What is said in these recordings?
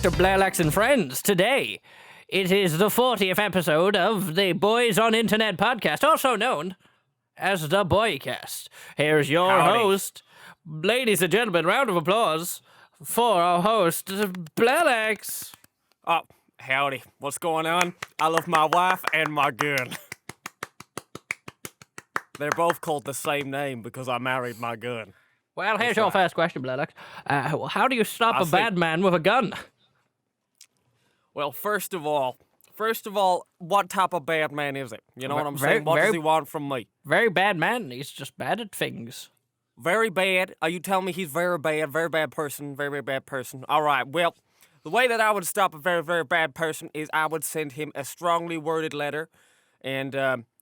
Dr. Blairlex and friends. Today, it is the 40th episode of the Boys on Internet podcast, also known as the Boicast. Here's your host. Ladies and gentlemen, round of applause for our host, Blairlex. Oh, howdy. What's going on? I love my wife and my gun. They're both called the same name because I married my gun. Well, here's your first question, Blairlex. How do you stop a bad man with a gun? Well, first of all, what type of bad man is it? You know what I'm saying? What does he want from me? Very bad man. He's just bad at things. Very bad? Are you telling me he's very bad person, very bad person? All right, well, the way that I would stop a very, very bad person is I would send him a strongly worded letter, and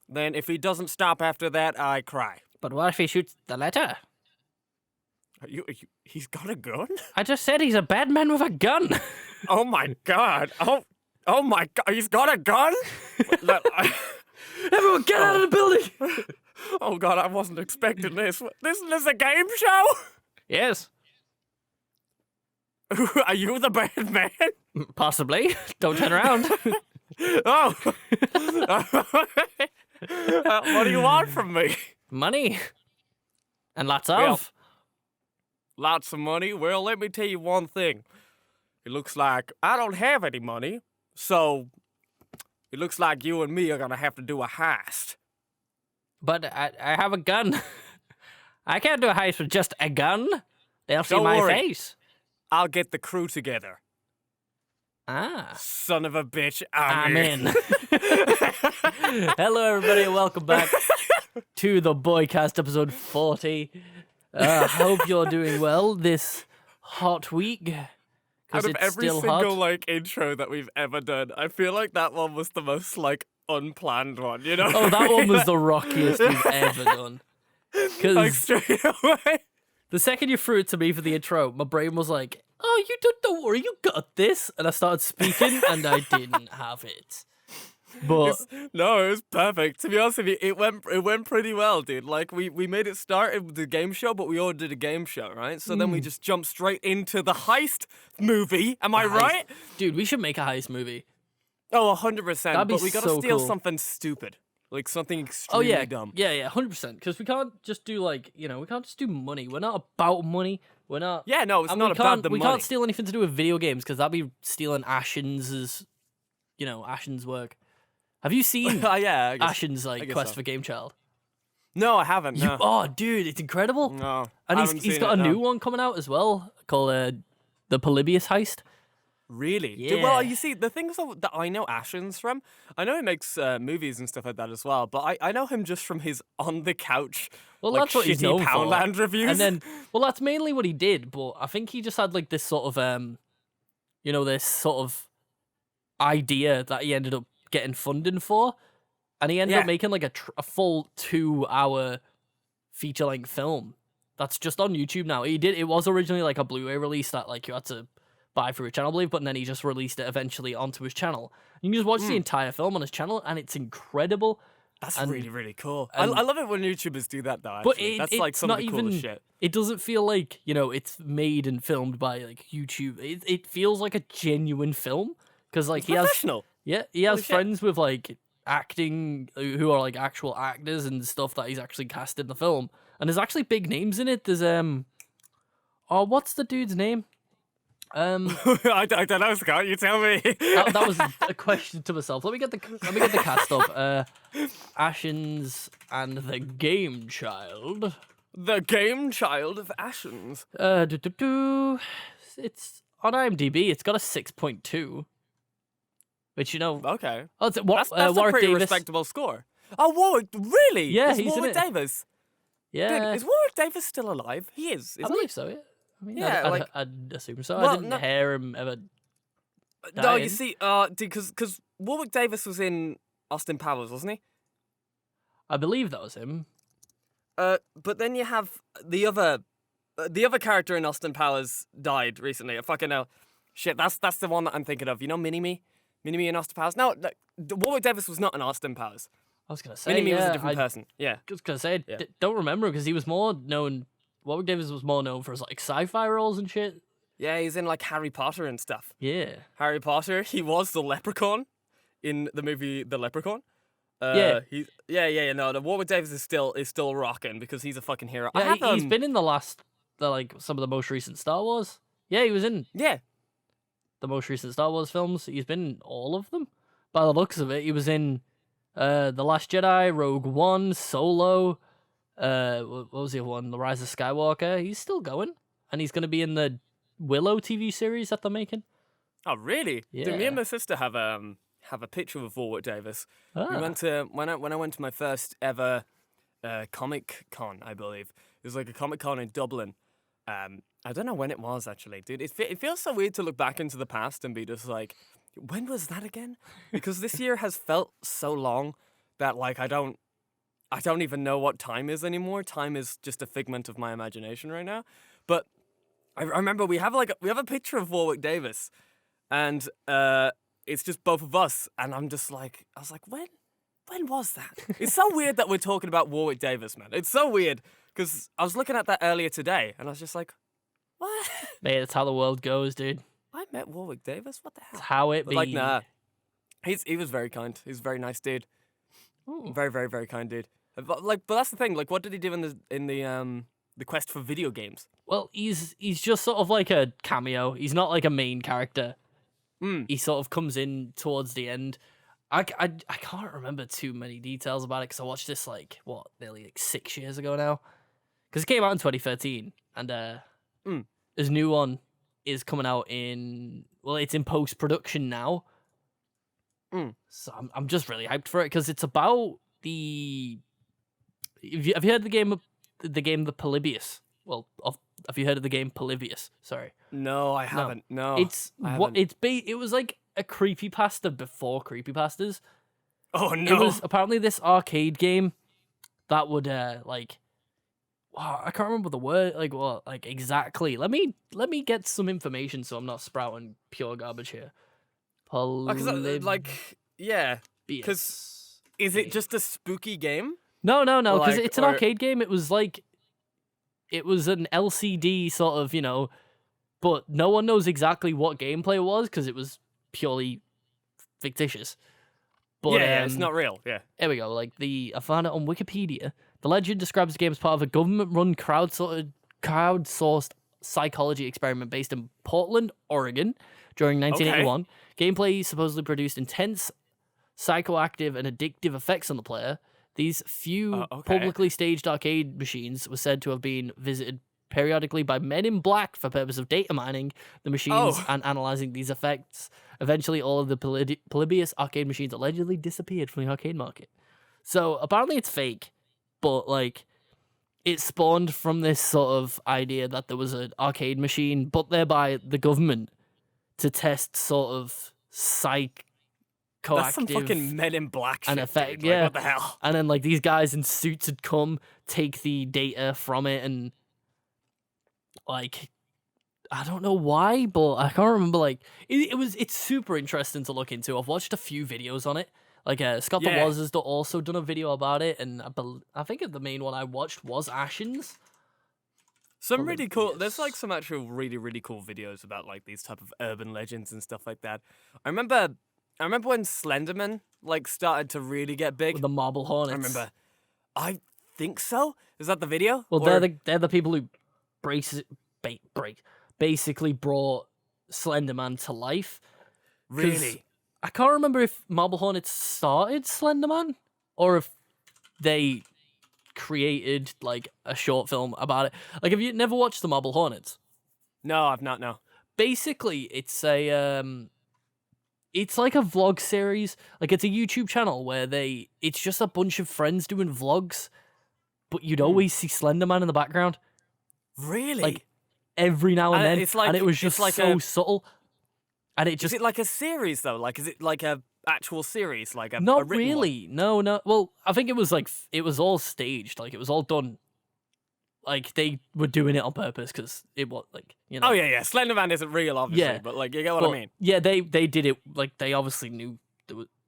then if he doesn't stop after that, I cry. But what if he shoots the letter? He's got a gun? I just said he's a bad man with a gun. Oh my god. Oh my god. He's got a gun? Everyone get out of the building. Oh god, I wasn't expecting this. This is a game show? Yes. Are you the bad man? Possibly. Don't turn around. Oh. What do you want from me? Money. And lots of. Well, lots of money? Well, let me tell you one thing. It looks like I don't have any money, so it looks like you and me are gonna have to do a heist. But I have a gun. I can't do a heist with just a gun. They'll see Don't my worry. face. I'll get the crew together. Ah. Son of a bitch, I'm in. Hello, everybody, and welcome back to the Boicast episode 40. Hope you're doing well this hot week. Out of it's every still single hot. intro that we've ever done, I feel like that one was the most unplanned one, you know? Oh, that one was the rockiest we've ever done. Because straight away. the second you threw it to me for the intro, my brain was like, "Oh, don't worry, you got this." And I started speaking, and I didn't have it. But No, it was perfect. To be honest with you, it went pretty well, dude. Like we made it start with the game show, but we all did a game show, right? So then we just jumped straight into the heist movie. Am I right? Dude, we should make a heist movie. Oh, 100%. That'd be But we gotta so steal cool. something stupid. Like something Oh extremely dumb. yeah, 100%. Because we can't just do we can't just do money. We're not about money. We're not. Yeah, no, it's and not about the we money. can't steal anything to do with video games because that'd be stealing Ashen's, Ashen's work. Have you seen Yeah, I guess. Ashen's guess Quest so. for Game Child? No, I haven't. No. Oh, dude, it's incredible. No, And I he's haven't he's seen got it, a no. new one coming out as well called the Polybius Heist. Really? Yeah. Well, you see, the things that I know Ashen's from, I know he makes movies and stuff like that as well, but I know him just from his on the couch, Well, like, that's what he's shitty known for. Poundland reviews. And then, well, that's mainly what he did. But I think he just had this sort of this sort of idea that he ended up getting funding for, and he ended up making a full 2-hour feature-length film that's just on YouTube now. It was originally a Blu-ray release that you had to buy through a channel, I believe, but then he just released it eventually onto his channel. You can just watch the entire film on his channel, and it's incredible. That's and- really, really cool. and- I love it when YouTubers do that, though. But Actually. That's it's some of not the coolest even. shit. It doesn't feel like it's made and filmed by YouTube. It feels like a genuine film because he has Professional. he has Holy shit. friends with acting who are actual actors and stuff that he's actually cast in the film, and there's actually big names in it. There's what's the dude's name? I don't know, Scott. You tell me. That was a question to myself. Let me get the cast up. Ashen's and the Game Child. The game child of Ashen's. It's on IMDb. It's got a 6.2, which Okay. Oh, it's That's Warwick a pretty Davis. respectable score. Oh, Warwick, really? Yeah, Is he's in Warwick it. Davis. Yeah, Dude, is Warwick Davis still alive? He is, I isn't believe so. Yeah, I mean, Yeah, I'd assume so. Well, I didn't no- hear him ever. No, dying. you see, because Warwick Davis was in Austin Powers, wasn't he? I believe that was him. But then you have the other character in Austin Powers died recently. I fucking know. Shit, that's the one that I'm thinking of. You know, Mini-Me in Austin Powers. No, Warwick Davis was not in Austin Powers. I was gonna say Mini-Me was yeah, a different I person. Yeah. was gonna say Yeah. don't remember because he was more known. Warwick Davis was more known for his sci-fi roles and shit. Yeah, he's in like Harry Potter and stuff. Yeah. Harry Potter, he was the leprechaun in the movie The Leprechaun. Yeah. No, the Warwick Davis is still rocking because he's a fucking hero. I Yeah, have he's been in some of the most recent Star Wars. Yeah, he was in yeah. the most recent Star Wars films. He's been in all of them. By the looks of it, he was in The Last Jedi, Rogue One, Solo. What was the other one? The Rise of Skywalker. He's still going, and he's going to be in the Willow TV series that they're making. Oh, really? Yeah. Dude, me and my sister have a picture of Warwick Davis. Ah. We went to when I went to my first ever Comic Con, I believe. It was like a Comic Con in Dublin. I don't know when it was actually, dude. It feels so weird to look back into the past and be just like, when was that again? Because this year has felt so long that like I don't even know what time is anymore. Time is just a figment of my imagination right now. But I remember we have a picture of Warwick Davis, and it's just both of us, and I was like, when was that? It's so weird that we're talking about Warwick Davis, man. It's so weird because I was looking at that earlier today, and I was just like, what? Mate, that's how the world goes, dude. I met Warwick Davis. What the hell? That's how it be. Like, nah. He was very kind. He's a very nice dude. Ooh. Very, very, very kind dude. But that's the thing. Like, what did he do in the quest for video games? Well, he's just sort of like a cameo. He's not like a main character. He sort of comes in towards the end. I can't remember too many details about it because I watched this nearly 6 years ago now. Because it came out in 2013, and his new one is coming out it's in post production now. So I'm just really hyped for it because it's about the. Have you heard the game The Polybius? Well, have you heard of the game Polybius? Sorry. No, I haven't. No, it was like a creepypasta before creepypastas. Oh no! It was apparently this arcade game that would I can't remember the word exactly. Let me get some information so I'm not sprouting pure garbage here. Yeah, because is it just a spooky game? No, because it's an arcade game. It was an LCD sort of, but no one knows exactly what gameplay it was because it was purely fictitious. But, it's not real. Yeah. There we go. I found it on Wikipedia. The legend describes the game as part of a government-run crowdsourced psychology experiment based in Portland, Oregon, during 1981. Gameplay supposedly produced intense, psychoactive, and addictive effects on the player. These few publicly staged arcade machines were said to have been visited periodically by men in black for purpose of data mining the machines and analyzing these effects. Eventually, all of the Polybius arcade machines allegedly disappeared from the arcade market. So apparently it's fake, but it spawned from this sort of idea that there was an arcade machine, but there by the government to test sort of psychoactive. That's some fucking Men in Black shit, and effect, dude. What the hell? And then these guys in suits had come, take the data from it, and I don't know why, but I can't remember. It's super interesting to look into. I've watched a few videos on it. Scott the Woz has also done a video about it, and I think the main one I watched was Ashen's. Some really cool. There's some actual really, really cool videos about these type of urban legends and stuff like that. I remember when Slenderman started to really get big. With the Marble Hornets. I remember. I think so. Is that the video? Well, they're the people who basically brought Slenderman to life. Really? I can't remember if Marble Hornets started Slenderman or if they created a short film about it. Have you never watched the Marble Hornets? No, I've not. No. Basically, it's it's like a vlog series. It's a YouTube channel where it's just a bunch of friends doing vlogs, but you'd always see Slenderman in the background. Really? Every now and then, and it was just so subtle. And it just is it a series though? Is it a actual series? Not really. One? No. Well, I think it was it was all staged. It was all done. They were doing it on purpose because it was Oh yeah. Slenderman isn't real, obviously. Yeah, but you get what I mean. Yeah, they did it. They obviously knew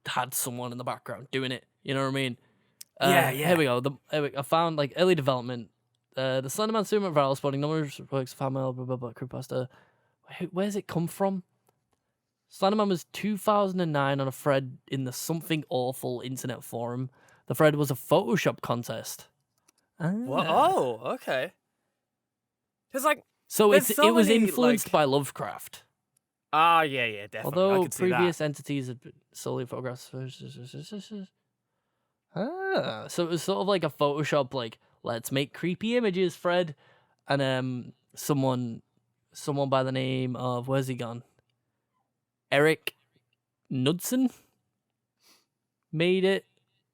had someone in the background doing it. You know what I mean? Yeah. Here we go. I found early development. The Slenderman super viral, spawning numerous projects, fan mail, blah blah blah, creepypasta. where's it come from? Slenderman was 2009 on a thread in the Something Awful internet forum. The thread was a Photoshop contest. What? Ah. Oh, okay. It's like So there's so it was many, influenced like- by Lovecraft. yeah, definitely. I Although could see previous that. entities had been solely photographs. So it was sort of like a Photoshop, like, let's make creepy images, Fred. And someone by the name of, where's he gone? Eric Knudsen made it.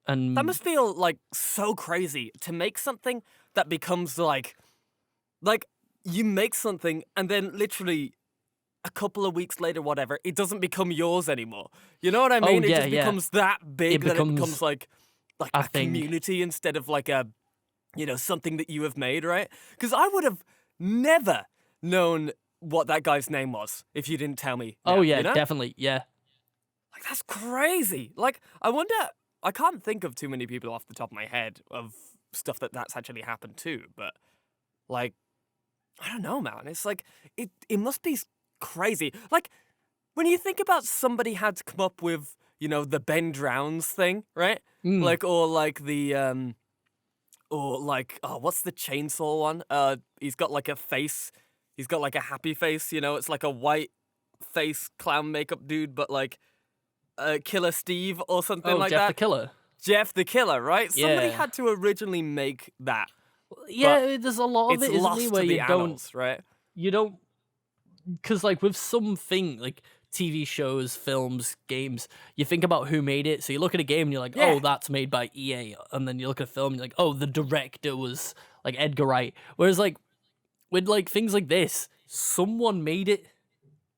And That must feel like so crazy to make something that becomes like you make something and then literally a couple of weeks later, whatever, it doesn't become yours anymore. You know what I mean? Oh, It yeah, just yeah. becomes that big that it becomes becomes like a a thing. community instead of like a, something that you have made, right? Because I would have never known what that guy's name was if you didn't tell me. Oh now, yeah, you know? definitely, yeah. Like, that's crazy. Like, I can't think of too many people off the top of my head of stuff that's actually happened to, but, like, I don't know, man. It's like, it must be crazy. Like, when you think about somebody had to come up with, the Ben Drowns thing, right? Like, or like the, what's the chainsaw one? He's got like a face. He's got like a happy face, it's like a white face clown makeup dude, but like, Killer Steve or something like Jeff that. the Killer. Jeff the Killer, right? Somebody Yeah. had to originally make that. Yeah, there's a lot of It's it, isn't lost there, to where the you annals, right? don't, because like with something like TV shows, films, games, you think about who made it. So you look at a game and you're like, Yeah. oh, that's made by EA, and then you look at a film and you're like, oh, the director was like Edgar Wright. Whereas like with like things like this, someone made it,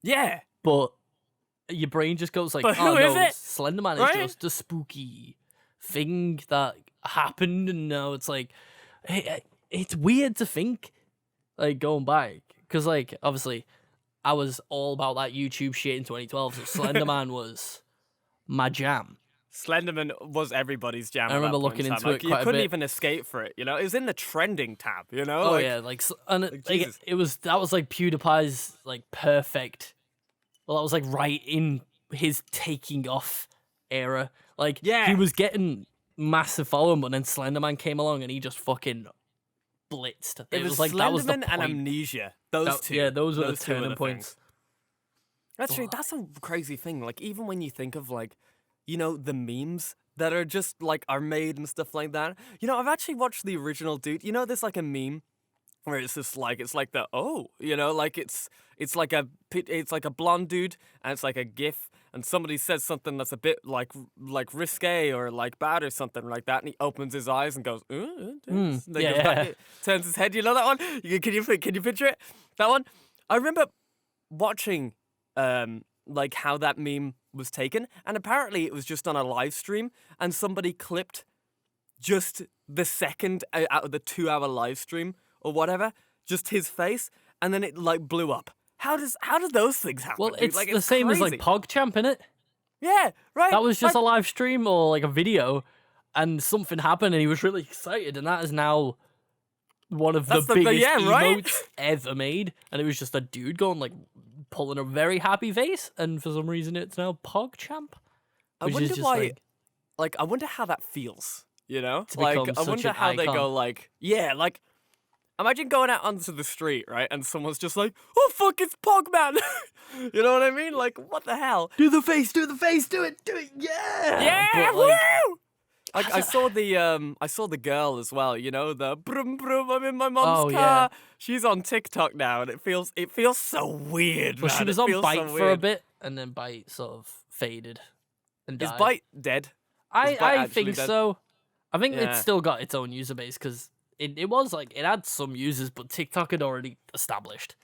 Yeah. but your brain just goes like, But oh who is no, it? Slenderman Right? is just a spooky thing that happened, and now it's like, it's weird to think, like, going back, because like obviously I was all about that YouTube shit in 2012, so Slenderman was my jam. Slenderman was everybody's jam. I at remember that point looking in time. into it Like, you quite a couldn't bit. even escape for it. It was in the trending tab. Oh like, yeah, and like, like, Jesus. that was like PewDiePie's like perfect. Well, that was like right in his taking off era. Like, Yeah. he was getting massive following, but then Slenderman came along and he just fucking blitzed. It was like that was the Slenderman and point. Amnesia. Those two. Yeah, those were the two turning things. points. Actually, that's a crazy thing. Like, even when you think of like, the memes that are just like are made and stuff like that. I've actually watched the original dude. There's like a meme where it's just like it's like like it's like a blonde dude and it's like a gif and somebody says something that's a bit like risque or like bad or something like that and he opens his eyes and goes and then goes back, turns his head. You know that one? Can you picture it? That one? I remember watching like how that meme was taken, and apparently it was just on a live stream and somebody clipped just the second out of the 2-hour live stream or whatever, just his face, and then it like blew up. How do those things happen? Well, dude? it's like, the same as like crazy. PogChamp, innit? Yeah, right. That was just like, a live stream or like a video, and something happened, and he was really excited, and that is now one of the That's biggest yeah, right? emotes ever made. And it was just a dude going like pulling a very happy face, and for some reason it's now PogChamp. I Which wonder is just why. Like, I wonder how that feels. to Like, become I such wonder an how they icon. go. Like, yeah, like. Imagine going out onto the street, right, and someone's just like, "Oh fuck, it's Pogman," you know what I mean? Like, what the hell? Do the face, do it, yeah! Yeah, But, like, woo! Like, I saw the girl as well. The brum brum. I'm in my mom's Oh, car. yeah. She's on TikTok now, and it feels so weird. Well, man. she was It on feels Bite so for a weird. bit, and then Bite sort of faded and Is died. Bite dead? Is Bite I actually think dead? so. I think Yeah. it's still got its own user base because it was like it had some users, but TikTok had already established.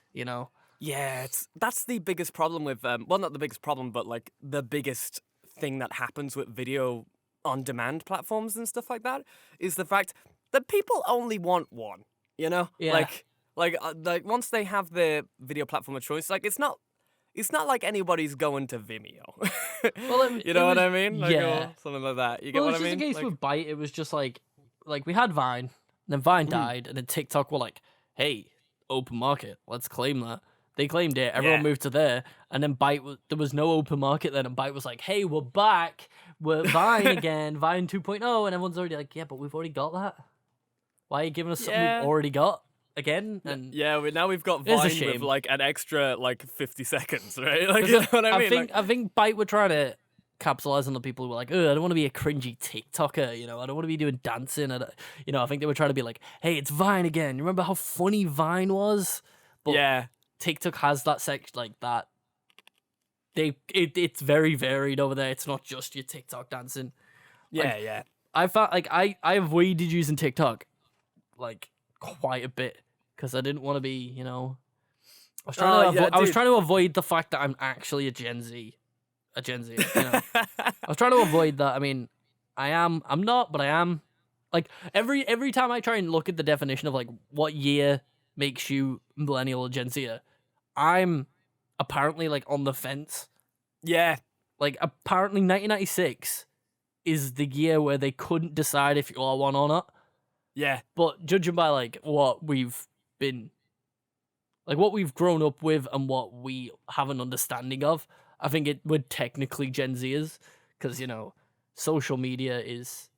Yeah, that's the biggest problem with well, not the biggest problem, but like the biggest thing that happens with video on demand platforms and stuff like that is the fact that people only want one. Yeah. Like once they have their video platform of choice, like it's not like anybody's going to Vimeo. Well, you know it what I was- mean? Like, yeah. or something like that. You get Well, what it's I just mean? a case Like, with Bite. It was just like we had Vine, then Vine died, and then TikTok were like, "Hey, open market, let's claim that." They claimed it. Everyone moved to there, and then there was no open market then, and Byte was like, "Hey, we're back. We're Vine again, Vine 2.0," and everyone's already like, "Yeah, but we've already got that. Why are you giving us something we've already got again?" And now we've got Vine with like an extra like 50 seconds, right? Like, you know what I mean? I think Byte were trying to capitalize on the people who were like, "Oh, I don't want to be a cringy TikToker, you know. I don't want to be doing dancing." I think they were trying to be like, "Hey, it's Vine again. You remember how funny Vine was?" But TikTok has that like that. It's very varied over there. It's not just your TikTok dancing. I found like I avoided using TikTok like quite a bit because I didn't want to be, you know. I was trying to avoid the fact that I'm actually a Gen Z. You know. I was trying to avoid that. I mean, I'm not, but I am. Like every time I try and look at the definition of like what year makes you millennial or Gen Z, I'm apparently like on the fence. Yeah. Like apparently 1996 is the year where they couldn't decide if you are one or not. Yeah. But judging by like what we've grown up with and what we have an understanding of, I think it would technically Gen Zers because, you know, social media is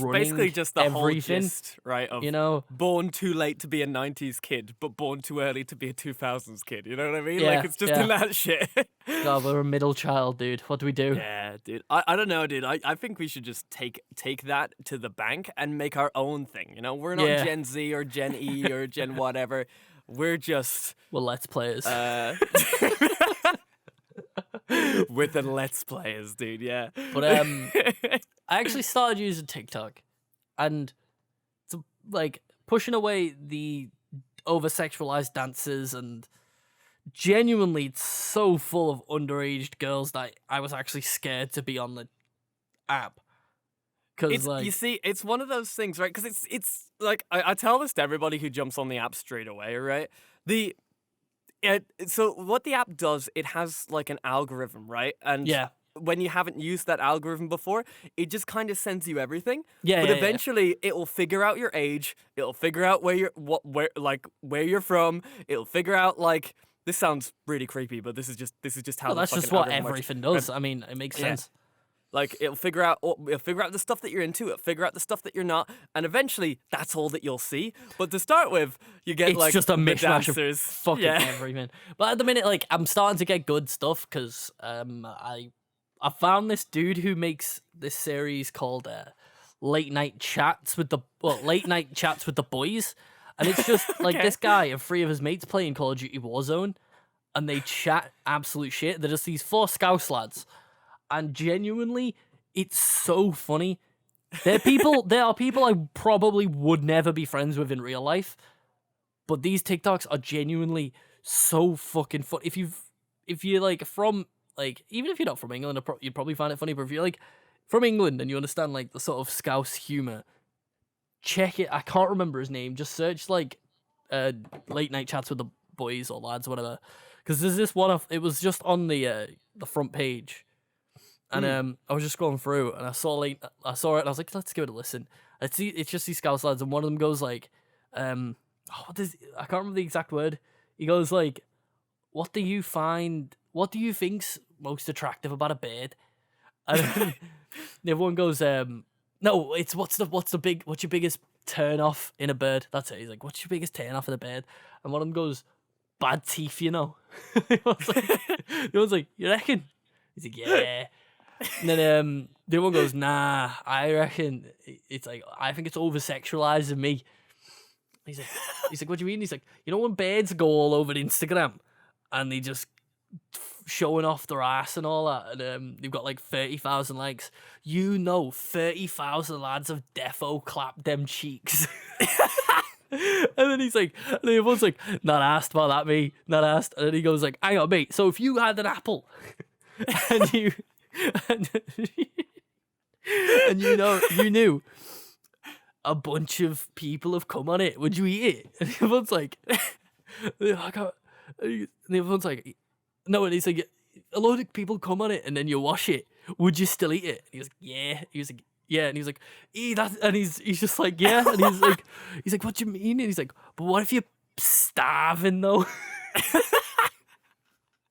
running basically just the everything, whole gist, right? Of, you know, born too late to be a 90s kid, but born too early to be a 2000s kid. You know what I mean? Yeah, like, it's just in that shit. God, we're a middle child, dude. What do we do? Yeah, dude. I don't know, dude. I think we should just take that to the bank and make our own thing. You know, we're not Gen Z or Gen E or Gen whatever. We're just... We're Let's Players. With the Let's Players, dude, yeah. But I actually started using TikTok, and to like pushing away the over-sexualized dances, and genuinely it's so full of underage girls that I was actually scared to be on the app. Because like, you see, it's one of those things, right? Because it's like I tell this to everybody who jumps on the app straight away, right? So what the app does, it has like an algorithm, right? And when you haven't used that algorithm before, it just kind of sends you everything. But eventually it will figure out your age. It'll figure out where you're from. It'll figure out like, this sounds really creepy, but this is just how that's just what everything does. I mean, it makes sense. Like, it'll figure out the stuff that you're into, it'll figure out the stuff that you're not, and eventually that's all that you'll see. But to start with, you get it's just a mishmash of fucking everything. But at the minute, like, I'm starting to get good stuff because I found this dude who makes this series called Late Night Chats with the Boys, and it's just like this guy and 3 of his mates playing Call of Duty Warzone, and they chat absolute shit. They're just these 4 Scouse lads. And genuinely, it's so funny. There are people I probably would never be friends with in real life, but these TikToks are genuinely so fucking fun. If you're like from like, even if you're not from England, you'd probably find it funny. But if you're like from England and you understand like the sort of Scouse humor, check it. I can't remember his name. Just search like Late Night Chats with the Boys or Lads, whatever. Because there's this one. It was just on the front page. And I was just scrolling through, and I saw it, and I was like, let's give it a listen. It's just these Scouse lads, and one of them goes like, I can't remember the exact word. He goes like, what do you think's most attractive about a bird? And then the other one goes, no, it's what's your biggest turn off in a bird? That's it. He's like, what's your biggest turn off in a bird? And one of them goes, bad teeth, you know. The one's like, you reckon? He's like, yeah. And then the one goes, nah, I reckon it's like, I think it's over-sexualizing me. He's like, what do you mean? He's like, you know when birds go all over Instagram and they just showing off their ass and all that, and they've got like 30,000 likes. 30,000 lads have defo clapped them cheeks. And then he's like, and then everyone's like, not asked about that, me, not asked. And then he goes like, hang on, mate, so if you had an apple and you knew a bunch of people have come on it, would you eat it? And everyone's like, I can't. And everyone's like, no. And he's like, a load of people come on it and then you wash it, would you still eat it? And he was like, yeah. He was like, yeah. And he was like, that. And he's just like, yeah. And he's like, what do you mean? And he's like, but what if you're starving though?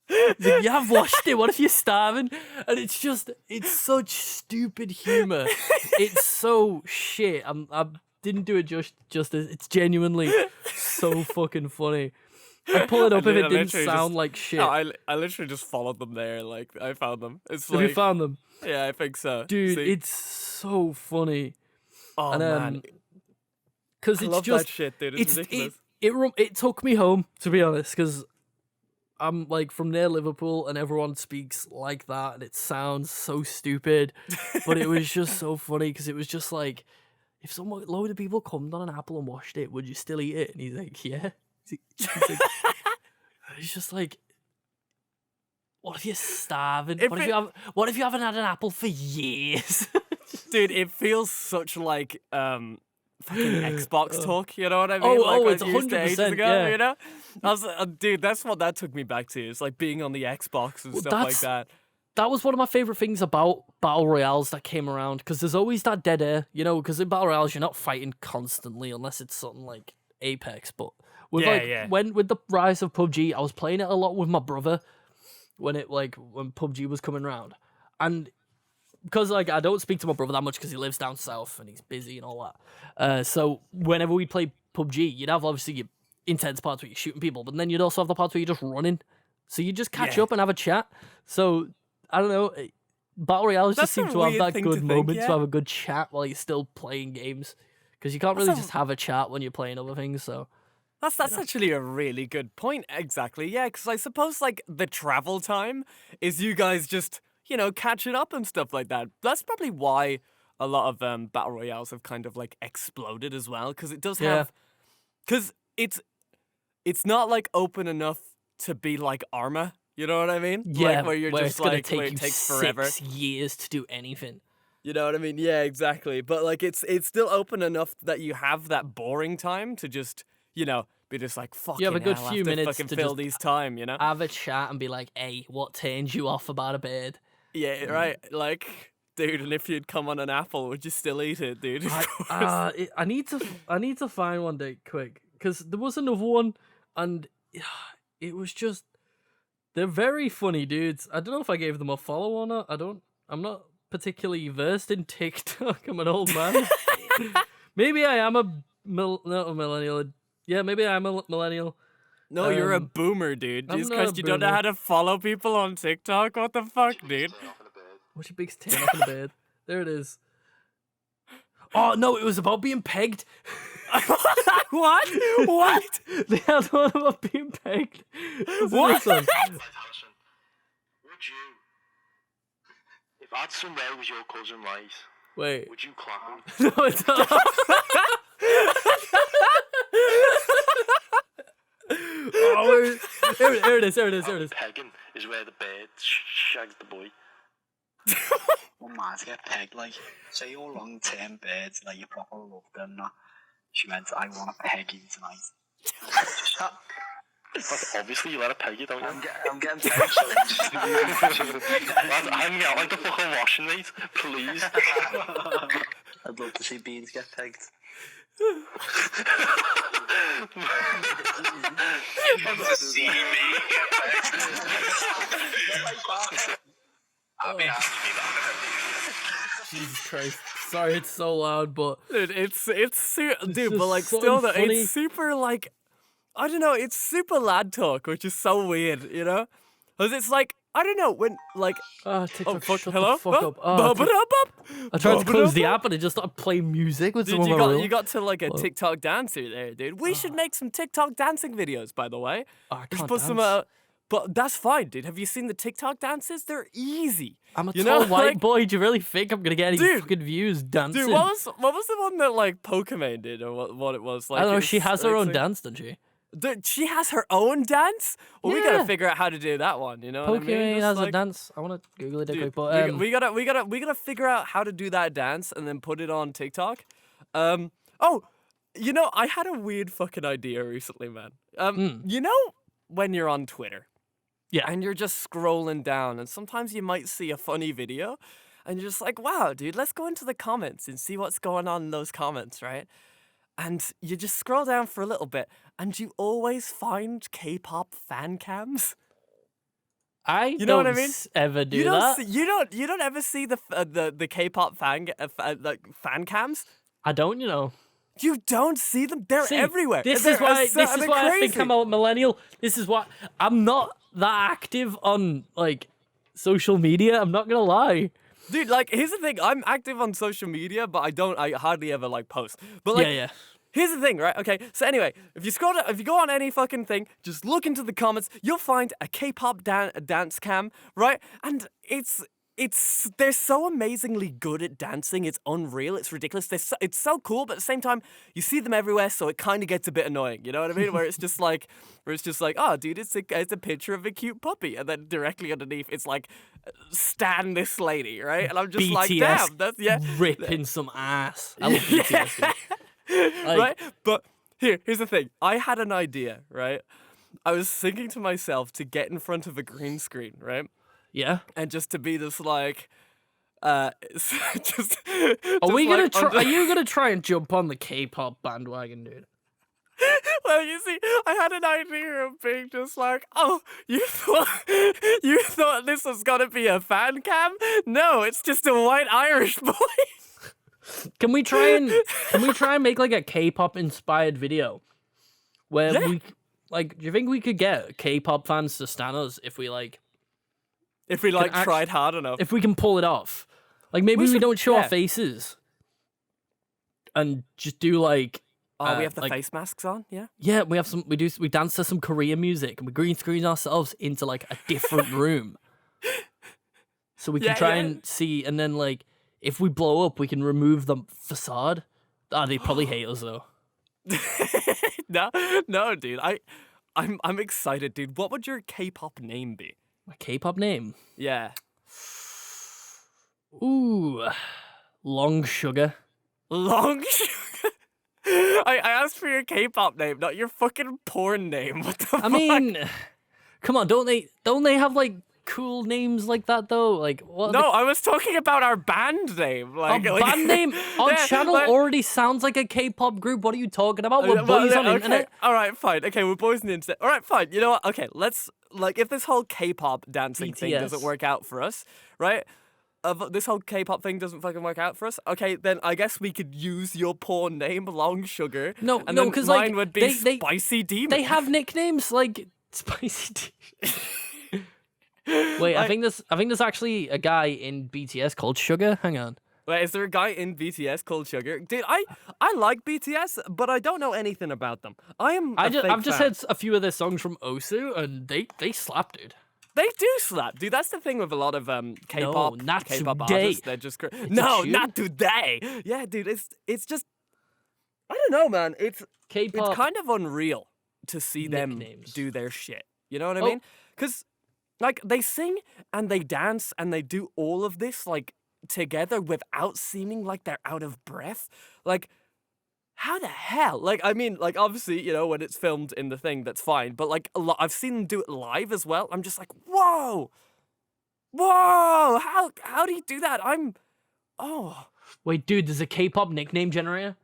He's like, yeah, I've watched it. What if you're starving? And it's such stupid humor. It's so shit. I didn't do it justice. It's genuinely so fucking funny. I'd pull it up if it didn't sound like shit. No, I literally just followed them there. Like, I found them. It's Have you found them? Yeah, I think so. Dude, See? it's so funny. Oh, and, man. Because I it's love just that shit, dude. It's ridiculous. It took me home, to be honest, because I'm like from near Liverpool and everyone speaks like that and it sounds so stupid. But it was just so funny because it was just like, if load of people come on an apple and washed it, would you still eat it? And he's like, yeah. He's just like, what if you're starving? What if you haven't had an apple for years? Dude, it feels such like fucking Xbox talk, you know what I mean? It's 100%, ago, yeah. You know? I was dude, that's what that took me back to. It's like being on the Xbox and stuff like that. That was one of my favorite things about Battle Royales that came around, because there's always that dead air, you know, because in Battle Royales you're not fighting constantly unless it's something like Apex, but with with the rise of PUBG, I was playing it a lot with my brother when PUBG was coming around. And because like I don't speak to my brother that much because he lives down south and he's busy and all that. So whenever we play PUBG, you'd have obviously your intense parts where you're shooting people, but then you'd also have the parts where you're just running. So you just catch up and have a chat. So I don't know. Battle Royales just seem to have that good moment to have a good chat while you're still playing games, because you can't really just have a chat when you're playing other things. So that's actually a really good point. Exactly. Yeah, because I suppose like the travel time is you guys just, you know, catching up and stuff like that. That's probably why a lot of Battle Royales have kind of like exploded as well, because it does have, because it's not like open enough to be like Arma. You know what I mean? Yeah, like, where you're just gonna like, take where you it takes forever. 6 years to do anything. You know what I mean? Yeah, exactly. But like, it's still open enough that you have that boring time to just, you know, be just like, fuck. You have a good few minutes fucking to fill just these time. You know, have a chat and be like, "Hey, what turns you off about a bird?" Yeah, right. Like, dude, and if you'd come on an apple, would you still eat it, dude? Of course. I need to find one day quick, because there was another one, and it was just. They're very funny dudes. I don't know if I gave them a follow or not. I'm not particularly versed in TikTok. I'm an old man. Maybe I am not a millennial. Yeah, maybe I'm a millennial. No, you're a boomer, dude. I'm Just not because a you don't know boomer. how to follow people on TikTok? What the fuck, dude? What's your biggest turn off in the bed? There it is. Oh, no, it was about being pegged. What? What? They had one about being pegged. What? Would you, if Adson Ray was your cousin, right? Wait. Would you clap him? No, it's not. Oh, here it is. Pegging is where the bird shags the boy. One man to get pegged, like, say you're long-term birds, like you proper love them, that. She went, I want to peg you tonight. But obviously you let her peg you, don't you? I'm getting pegged, so Lad, hang out like the fucking washing, mate. Please. I'd love to see Beans get pegged. See me get pegged. I'll be happy to be back. Jesus Christ. Sorry it's so loud, but Dude, dude, but like so still though, funny. it's super like, I don't know, it's super lad talk, which is so weird, you know? Because it's like, I don't know, when like, TikTok, fuck, shut hello? the fuck up. I tried to close the app and it just started playing music with Dude, some of my you got to like a TikTok dancer there, dude. We should make some TikTok dancing videos, by the way. I Just can't put some, dance. but that's fine, dude. Have you seen the TikTok dances? They're easy. I'm a you tall know, white like- boy. Do you really think I'm gonna get any Dude, fucking views dancing? Dude, what was the one that like Pokemon did, or what it was? Like, I don't know. it was, She has her like, own some- dance, doesn't she? Dude, she has her own dance. Well, we Yeah. gotta figure out how to do that one. You know what I mean? Pokemon Just, has a like, dance. I want to Google it real dude, quick, but we gotta figure out how to do that dance and then put it on TikTok. Oh, you know, I had a weird fucking idea recently, man. You know when you're on Twitter, Yeah. and you're just scrolling down, and sometimes you might see a funny video, and you're just like, wow, dude, let's go into the comments and see what's going on in those comments, right? and you just scroll down for a little bit, and you always find K-pop fan cams. I You know what don't I mean? ever do You don't that. see, you don't ever see the K-pop like fan cams. I don't, you know. You don't see them. They're See, everywhere. This They're is why. so- This is they're why I crazy. think I'm a millennial. This is why I'm not that active on like social media. I'm not gonna lie. Dude, like, here's the thing. I'm active on social media, but I hardly ever, like, post. But, like, Yeah. here's the thing, right? Okay, so anyway, if you go on any fucking thing, just look into the comments, you'll find a K-pop dance cam, right? And they're so amazingly good at dancing. It's unreal. It's ridiculous. It's so cool, but at the same time, you see them everywhere, so it kind of gets a bit annoying. You know what I mean? Where it's just like, oh, dude, it's a picture of a cute puppy, and then directly underneath, it's like, stan this lady, right? And I'm just like, BTS damn, that's ripping some ass. I love BTS. Dude. Like, right? But here's the thing. I had an idea, right? I was thinking to myself to get in front of a green screen, right? Yeah. And just to be this like, just. Are we gonna try? Are you gonna try and jump on the K-pop bandwagon, dude? Well, you see, I had an idea of being just like, oh, you thought this was gonna be a fan cam? No, it's just a white Irish boy. Can we try and make like a K-pop inspired video where we like? Do you think we could get K-pop fans to stan us if we like? If we like tried hard enough. If we can pull it off, like maybe we don't show our faces, and just do like. Oh, we have the like, face masks on, yeah. Yeah, we have some. We dance to some Korean music, and we green screen ourselves into like a different room, so we can try and see. And then like, if we blow up, we can remove the facade. Ah, they probably hate us though. No, dude. I'm excited, dude. What would your K-pop name be? My K-pop name? Yeah. Ooh, Long Sugar. Long Sugar. I asked for your K-pop name, not your fucking porn name. What the fuck? I mean, come on, don't they have like cool names like that though? Like what? No, I was talking about our band name. Like band name? Our channel already sounds like a K-pop group. What are you talking about? We're boys on internet. All right, fine. Okay, we're boys on the internet. All right, fine. You know what? Okay, let's like if this whole K-pop dancing thing doesn't work out for us, right? This whole K-pop thing doesn't fucking work out for us. Okay, then I guess we could use your porn name, Long Sugar. No, because mine like would be Spicy Demon. They have nicknames like Spicy Demon. Wait, I think there's actually a guy in BTS called Sugar. Hang on. Wait, is there a guy in BTS called Sugar? Dude, I like BTS, but I don't know anything about them. I've just heard a few of their songs from Osu, and they slap, dude. They do slap, dude. That's the thing with a lot of K-pop, no, not K-pop today. artists. They're just not today. Yeah, dude. It's just I don't know, man. It's K-pop. It's kind of unreal to see them do their shit. You know what I mean? Because like they sing and they dance and they do all of this like together without seeming like they're out of breath. Like. How the hell? Like, I mean, like, obviously, you know, when it's filmed in the thing, that's fine. But, like, I've seen them do it live as well. I'm just like, whoa! How do you do that? Wait, dude, there's a K-pop nickname generator?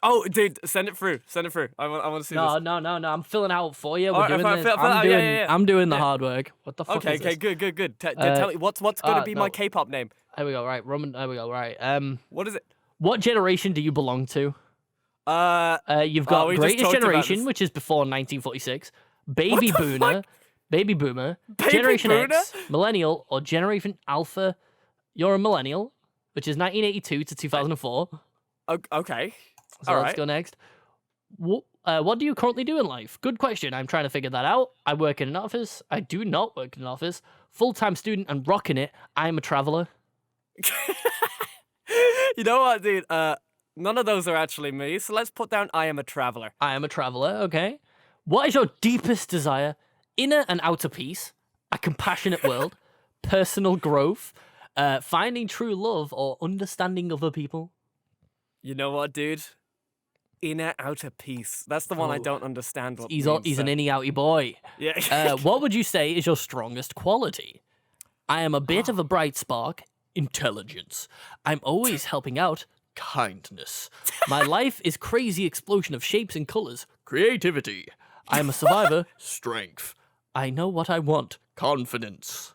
Oh, dude, send it through. I want to see this. No. I'm filling out for you. All We're right, doing this. I'm doing the hard work. What the fuck is this? Okay, good. Tell me, what's going to be my K-pop name? There we go, right. Roman, there we go, right. What is it? What generation do you belong to? You've got Greatest Generation, which is before 1946, Baby Boomer, Generation X, Millennial, or Generation Alpha. You're a Millennial, which is 1982 to 2004. Okay. So let's go next. What do you currently do in life? Good question. I'm trying to figure that out. I work in an office. I do not work in an office. Full-time student and rocking it. I'm a traveler. You know what, dude? None of those are actually me, so let's put down I am a traveler. I am a traveler, okay. What is your deepest desire? Inner and outer peace, a compassionate world, personal growth, finding true love, or understanding other people? You know what, dude? Inner outer peace. That's the one I don't understand what he's means, an inny outy boy. Yeah. What would you say is your strongest quality? I am a bit of a bright spark. Intelligence. I'm always helping out. kindness. My life is crazy explosion of shapes and colors. Creativity. I am a survivor. Strength. I know what I want. Confidence.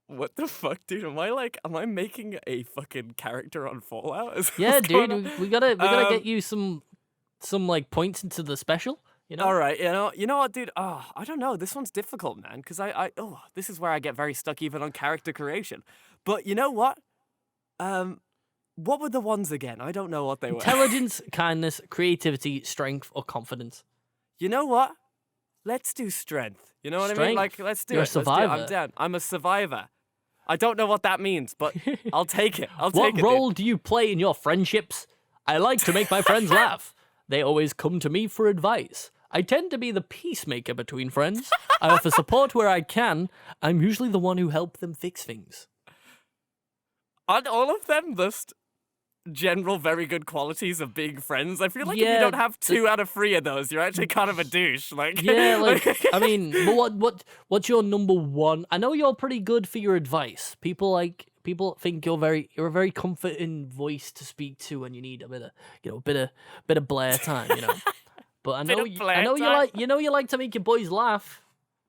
What the fuck, dude? Am I making a fucking character on Fallout? Yeah, What's going dude, on? we gotta get you some like points into the special. You know. All right, you know what, dude? Oh, I don't know. This one's difficult, man, because this is where I get very stuck even on character creation. But you know what? What were the ones again? I don't know what they were. Intelligence, kindness, creativity, strength, or confidence. You know what? Let's do strength. You know what I mean? Strength? Like, let's do You're a it. Let's do it. I'm survivor. down. I'm a survivor. I don't know what that means, but I'll take it. I'll What take it. role do you play in your friendships? I like to make my friends laugh. They always come to me for advice. I tend to be the peacemaker between friends. I offer support where I can. I'm usually the one who helps them fix things. Aren't all of them just general very good qualities of being friends? I feel like if Yeah, you don't have 2 out of 3 of those, you're actually kind of a douche. Like, Yeah, like I mean, but what's your number one? I know you're pretty good for your advice. People think you're a very comforting voice to speak to when you need a bit of Blair time, you know. But I know you like to make your boys laugh.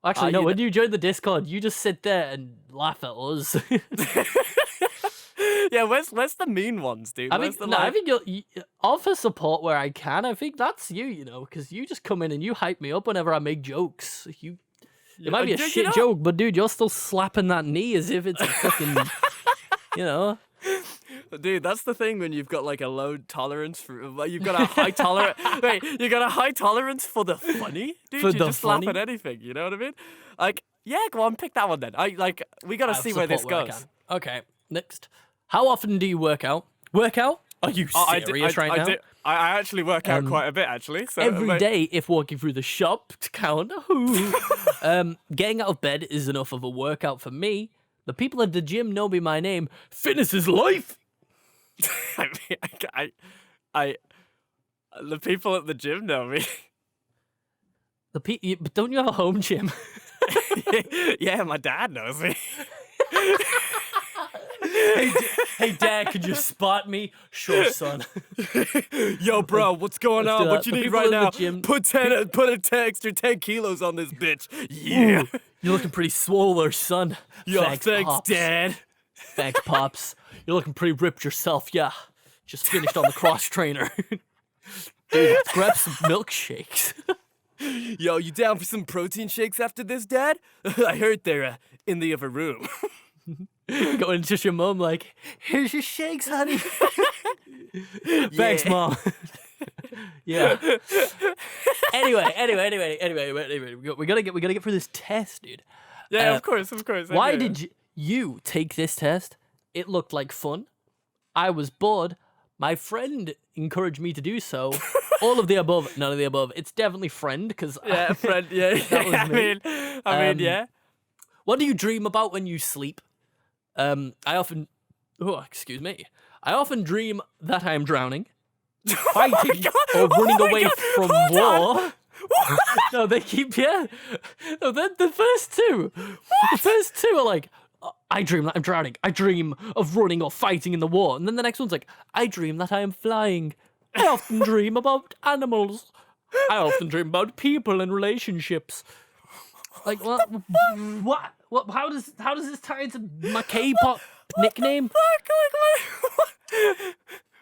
Actually, no. When you join the Discord, you just sit there and laugh at us. Yeah, where's the mean ones, dude? I think you offer support where I can. I think that's you know, because you just come in and you hype me up whenever I make jokes. It might be a shit joke, but dude, you're still slapping that knee as if it's a fucking, you know. Dude, that's the thing when you've got like a low tolerance for, like, you've got a high tolerance. Wait, you got a high tolerance for the funny, dude. For you the just laugh funny? at anything. You know what I mean? Like, yeah, go on, pick that one then. We gotta see where this Support goes. I can. Okay, next. How often do you work out? Work out? Are you serious right now? I actually work out quite a bit, actually. So Every day, if walking through the shop to count. Getting out of bed is enough of a workout for me. The people at the gym know me by name. Fitness is life. I mean, the people at the gym know me. But don't you have a home gym? Yeah, my dad knows me. Hey, Dad, could you spot me? Sure, son. Yo, bro, what's going Let's on? do What that. you The need people right in the now? gym- Put an extra 10 kilos on this bitch. Yeah. Ooh, you're looking pretty swole there, son. Yo, thanks, Pops. Dad. Thanks, Pops. You're looking pretty ripped yourself, yeah. Just finished on the cross trainer. Dude, let's grab some milkshakes. Yo, you down for some protein shakes after this, Dad? I heard they're in the other room. Going to your mom like, here's your shakes, honey. Thanks, Mom. Yeah. Anyway. We gotta get through this test, dude. Yeah, of course. Why Okay. did you take this test? It looked like fun. I was bored. My friend encouraged me to do so. All of the above, none of the above. It's definitely friend, because Yeah, friend. Yeah, That was me. I mean, yeah. What do you dream about when you sleep? I often dream that I am drowning, fighting, or running away from war. No, they keep No, the first two. The first two are like, I dream that I'm drowning. I dream of running or fighting in the war. And then the next one's like, I dream that I am flying. I often dream about animals. I often dream about people and relationships. Like, what? How does this tie into my K-pop nickname?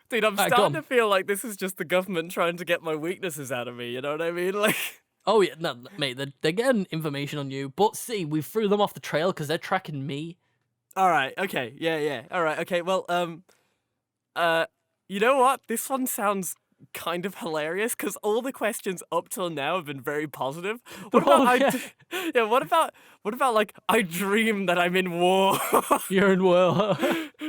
Dude, I'm Alright, go starting on. to feel like this is just the government trying to get my weaknesses out of me. You know what I mean? Like, Oh yeah, no, mate, they're getting information on you. But see, we threw them off the trail because they're tracking me. all right, okay, yeah, all right, okay. Well, you know what? This one sounds kind of hilarious because all the questions up till now have been very positive. What about yeah. what about like I dream that I'm in war? You're in war.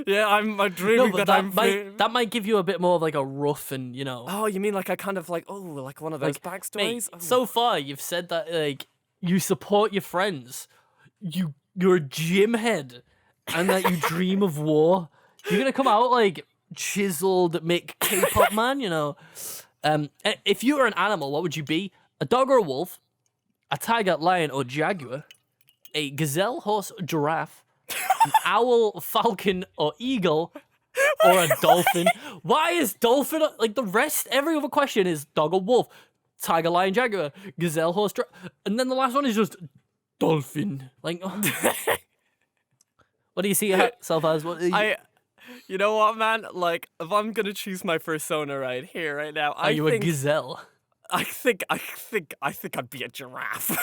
Yeah, I'm No, dreaming but that I'm. that might give you a bit more of like a rough and Oh, you mean like I kind of like like one of those like backstories? mate, Oh. so far you've said that like you support your friends, you're a gym head, and that you dream of war. You're gonna come out like chiseled Mick K-pop man, If you were an animal, what would you be? A dog or a wolf? A tiger, lion, or jaguar? A gazelle, horse, or giraffe? An owl, falcon, or eagle? or a dolphin. Why is dolphin like the rest? Every other question is dog or wolf, tiger, lion, jaguar, gazelle, horse, and then the last one is just dolphin. Like, what do you see yourself as? What You know what, man? Like, if I'm gonna choose my persona right here, right now, are you a gazelle? I think I'd be a giraffe.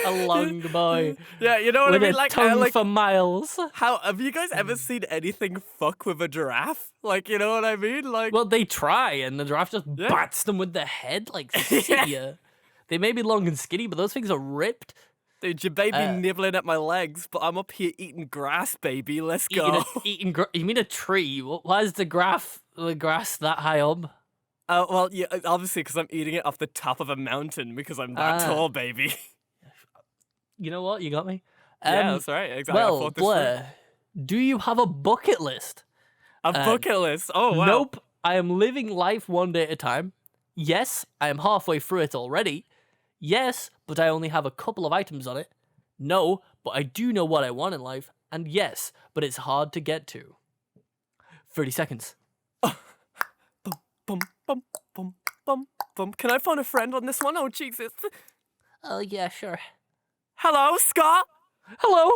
A long boy. Yeah, you know what with I mean? a Like, tongue for miles. how have you guys ever seen anything fuck with a giraffe? Like, you know what I mean? Like, Well, they try, and the giraffe just bats them with their head. Like, see ya. They may be long and skinny, but those things are ripped. dude, you may be nibbling at my legs, but I'm up here eating grass, baby. Let's go. You mean a tree? Why is the grass that high up? Well, yeah, obviously because I'm eating it off the top of a mountain because I'm that tall, baby. You know what? You got me. Yeah, that's right. Exactly. Well, Blair, do you have a bucket list? A bucket list? Oh, wow. Nope. I am living life one day at a time. Yes, I am halfway through it already. Yes, but I only have a couple of items on it. No, but I do know what I want in life. And yes, but it's hard to get to. 30 seconds. Bum, bum, bum, bum, bum. Can I phone a friend on this one? Oh, Jesus. Oh, yeah, sure. Hello, Scott? Hello.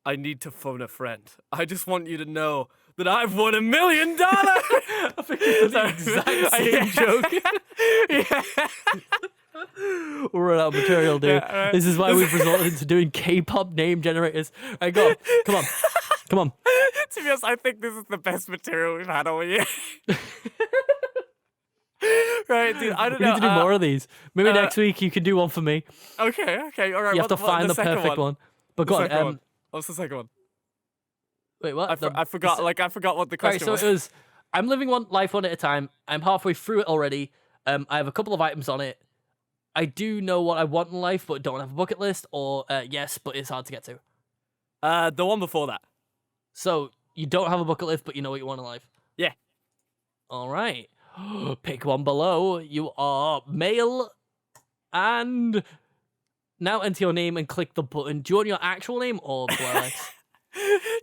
I need to phone a friend. I just want you to know that I've won $1 million. I think it's the exact same joke. We're out of material, dude. Yeah, right. This is why we've resorted into doing K-pop name generators. All right, go on. Come on. To be honest, I think this is the best material we've had all year. Right, dude, I don't We know. need to do more of these. Maybe next week you can do one for me. Okay, all right. You have to find the perfect one. But go on. What's the second one? Wait, what? I forgot. I forgot what the question so was. it was, I'm living life one at a time. I'm halfway through it already. I have a couple of items on it. I do know what I want in life, but don't have a bucket list. Or yes, but it's hard to get to. The one before that. So you don't have a bucket list, but you know what you want in life. Yeah. All right. Pick one below. You are male, and now enter your name and click the button. Do you want your actual name or Blairlex?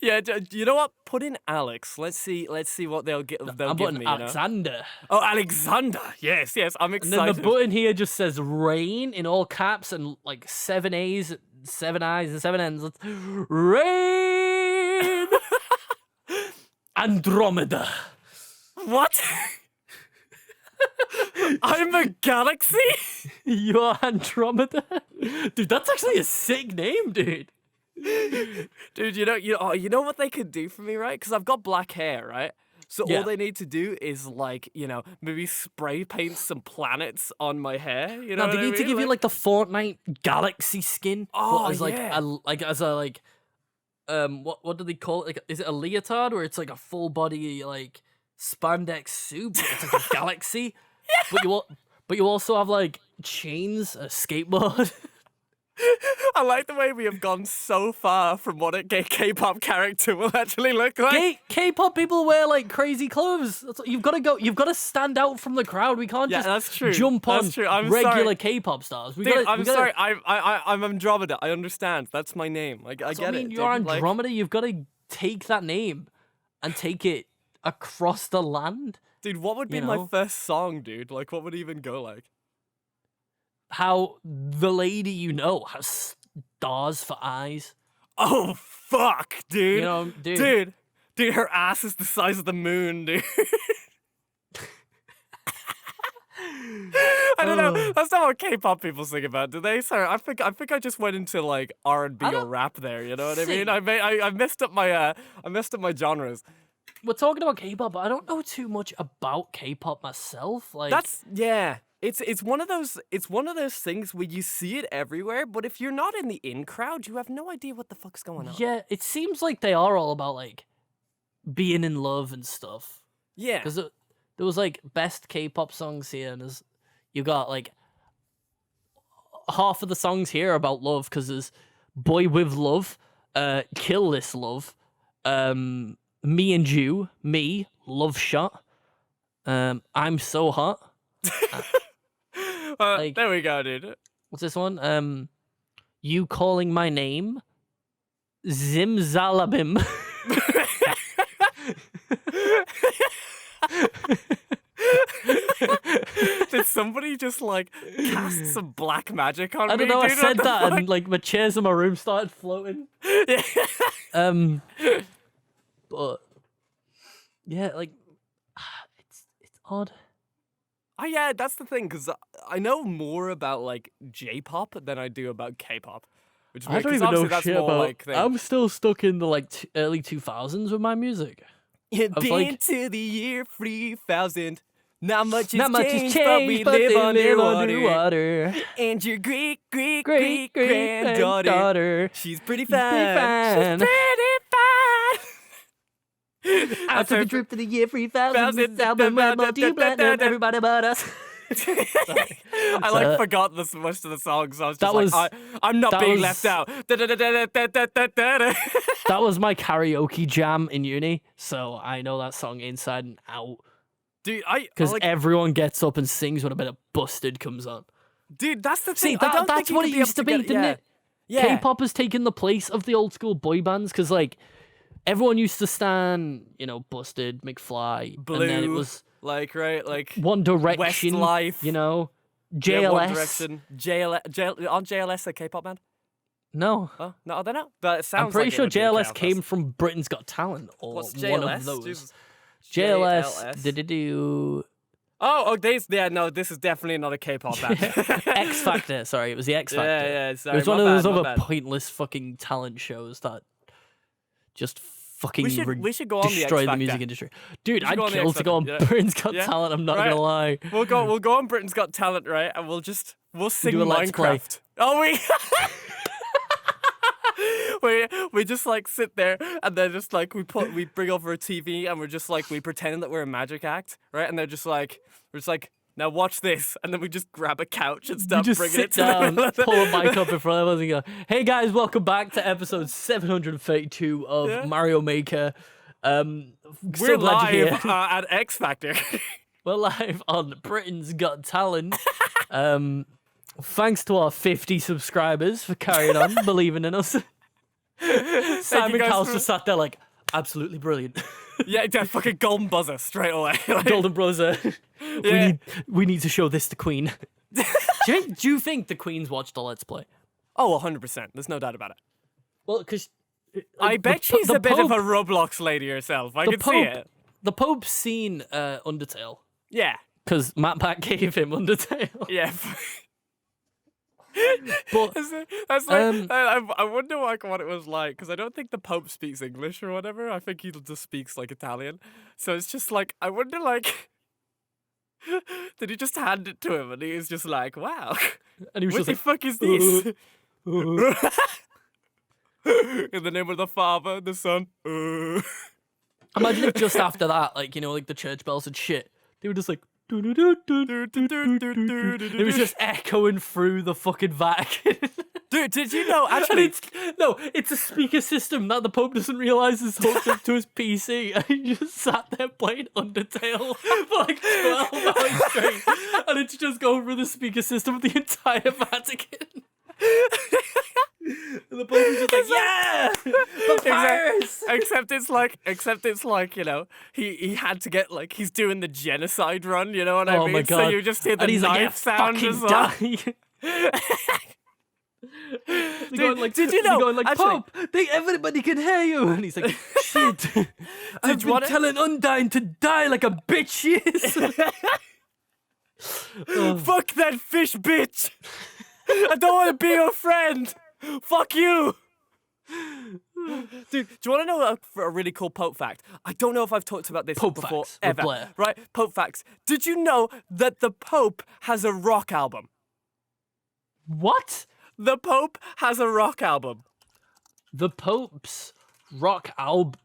Yeah, you know what? Put in Alex. Let's see what they'll give me. Alexander. You know? Oh, Alexander. Yes. I'm excited. And then the button here just says rain in all caps and like 7 A's, 7 I's, and 7 N's. It's rain. Andromeda. What? I'm a galaxy? You're Andromeda? Dude, that's actually a sick name, dude. Dude, you know what they could do for me, right? Because I've got black hair, right? So all they need to do is like, maybe spray paint some planets on my hair. You know, they need to give you like the Fortnite galaxy skin. Oh, as, like, yeah. What do they call it? Like, is it a leotard where it's like a full body like spandex suit? But it's like a galaxy. Yeah. But you also have like chains, a skateboard. I like the way we have gone so far from what a K-pop character will actually look like. K-pop people wear like crazy clothes. That's what, you've got to go. You've got to stand out from the crowd. We can't just that's true. jump on That's true. I'm regular sorry. K-pop stars. I'm sorry. I'm Andromeda. I understand. That's my name. Like I get it. You're Andromeda. You've got to take that name and take it across the land. Dude, what would be my first song, dude? Like, what would it even go like? How the lady you know has stars for eyes. Oh, fuck, dude. You know, dude. Dude, her ass is the size of the moon, dude. I don't know. That's not what K-pop people sing about, do they? Sorry, I think I just went into like R&B or rap there. You know what I mean? I messed up my genres. We're talking about K-pop, but I don't know too much about K-pop myself. Like It's one of those things where you see it everywhere, but if you're not in the in crowd, you have no idea what the fuck's going on. Yeah, it seems like they are all about like being in love and stuff. Yeah, because there was like best K-pop songs here, and you got like half of the songs here are about love because there's Boy With Love, Kill This Love, Me and You, Me, Love Shot, I'm So Hot. There we go, dude. What's this one? You Calling My Name, Zimzalabim. Did somebody just like cast some black magic on me? I don't know. I dude? said What the that, fuck? and like my chairs in my room started floating. Yeah. But yeah, like it's odd. Oh yeah, that's the thing, because I know more about like J-pop than I do about K-pop. Which is I weird, don't 'cause even know obviously that's shit more about. like thing. I'm still stuck in the like early 2000s with my music. Been like- to the year 3000. Not much has Not much has changed, but we live they underwater. And your great granddaughter, she's pretty fine. She's pretty fine. I took a trip to the year 3000. This album went multi-platinum. Everybody but us. I like forgot this most of the songs. I was That just was- I'm not that being was- left out. That was my karaoke jam in uni, so I know that song inside and out. Dude, Because like, everyone gets up and sings when a bit of Busted comes on. dude, that's the See, thing. I don't that's think you what could it be used able to be, get didn't yeah. it? Yeah. K-pop has taken the place of the old school boy bands, because like everyone used to stand, Busted, McFly, Blue, and then it was like One Direction, Westlife. JLS. One Direction. Aren't JLS a K-pop band? No, Oh, no, they're not. But it sounds I'm pretty like it sure would be a JLS K-pop came band. from Britain's Got Talent or What's one JLS? of those. Jesus. JLS, do Oh, this is definitely not a K-pop band. X Factor. Sorry, it was the X Factor. Yeah, it sorry. was one my of those bad, my other bad. pointless fucking talent shows that just fucking We should go on the X destroy the Factor. music industry. Dude, We should I'd go on the kill X to go on Factor, yeah. Britain's Got Yeah. Talent. I'm not Right. gonna lie. We'll go on Britain's Got Talent, right? And we'll sing do a Let's Play. Minecraft. Oh, we just like sit there and then just like we bring over a TV and we're just like we pretend that we're a magic act, right? And they're just like we're just like now watch this, and then we just grab a couch and You start just bringing sit it to the down, middle of the- pull a mic up in front of us, and go, "Hey guys, welcome back to episode 732 of Yeah. Mario Maker." We're So glad you're live here. at X Factor. We're live on Britain's Got Talent. Thanks to our 50 subscribers for carrying on, believing in us. Simon guys Cowles for- just sat there like, absolutely brilliant. Yeah, that fucking golden buzzer straight away. Like, Golden Brother, Yeah. we need to show this to Queen. do you think the Queen's watched the Let's Play? oh, 100%. There's no doubt about it. Well, because I bet she's a bit of a Roblox lady herself. I the can see Pope, it. the Pope's seen Undertale Yeah. because Matt Pat gave him Undertale. Yeah. But That's like, I wonder like what it was like, because I don't think the Pope speaks English or whatever. I think he just speaks like Italian. So it's just like, I wonder like, did he just hand it to him and he was just like, wow, and he was what just the like, fuck is this? In the name of the Father, the Son. imagine if just after that, like like the church bells and shit, they were just like. It was just echoing through the fucking Vatican. Dude, did you know And actually? it's a speaker system that the Pope doesn't realise is hooked up to his PC, and he just sat there playing Undertale for like 12 hours straight, and it's just going through the speaker system of the entire Vatican. And the Pope is just like, yeah, papyrus. Except it's like, he had to get like he's doing the genocide run, you know what I Oh mean? my god! So you just hear the and he's knife like, sound fucking as well. They're going like, did you they're know- going like, actually- Pope, everybody can hear you, and he's like, shit. I've you been want it? telling Undyne to die like a bitch she is. Oh. Fuck that fish bitch! I don't want to be your friend. Fuck you. Dude, do you want to know a really cool Pope fact? I don't know if I've talked about this Pope before facts with ever. Blair. Right? Pope facts. Did you know that the Pope has a rock album? What? The Pope has a rock album. The Pope's rock album.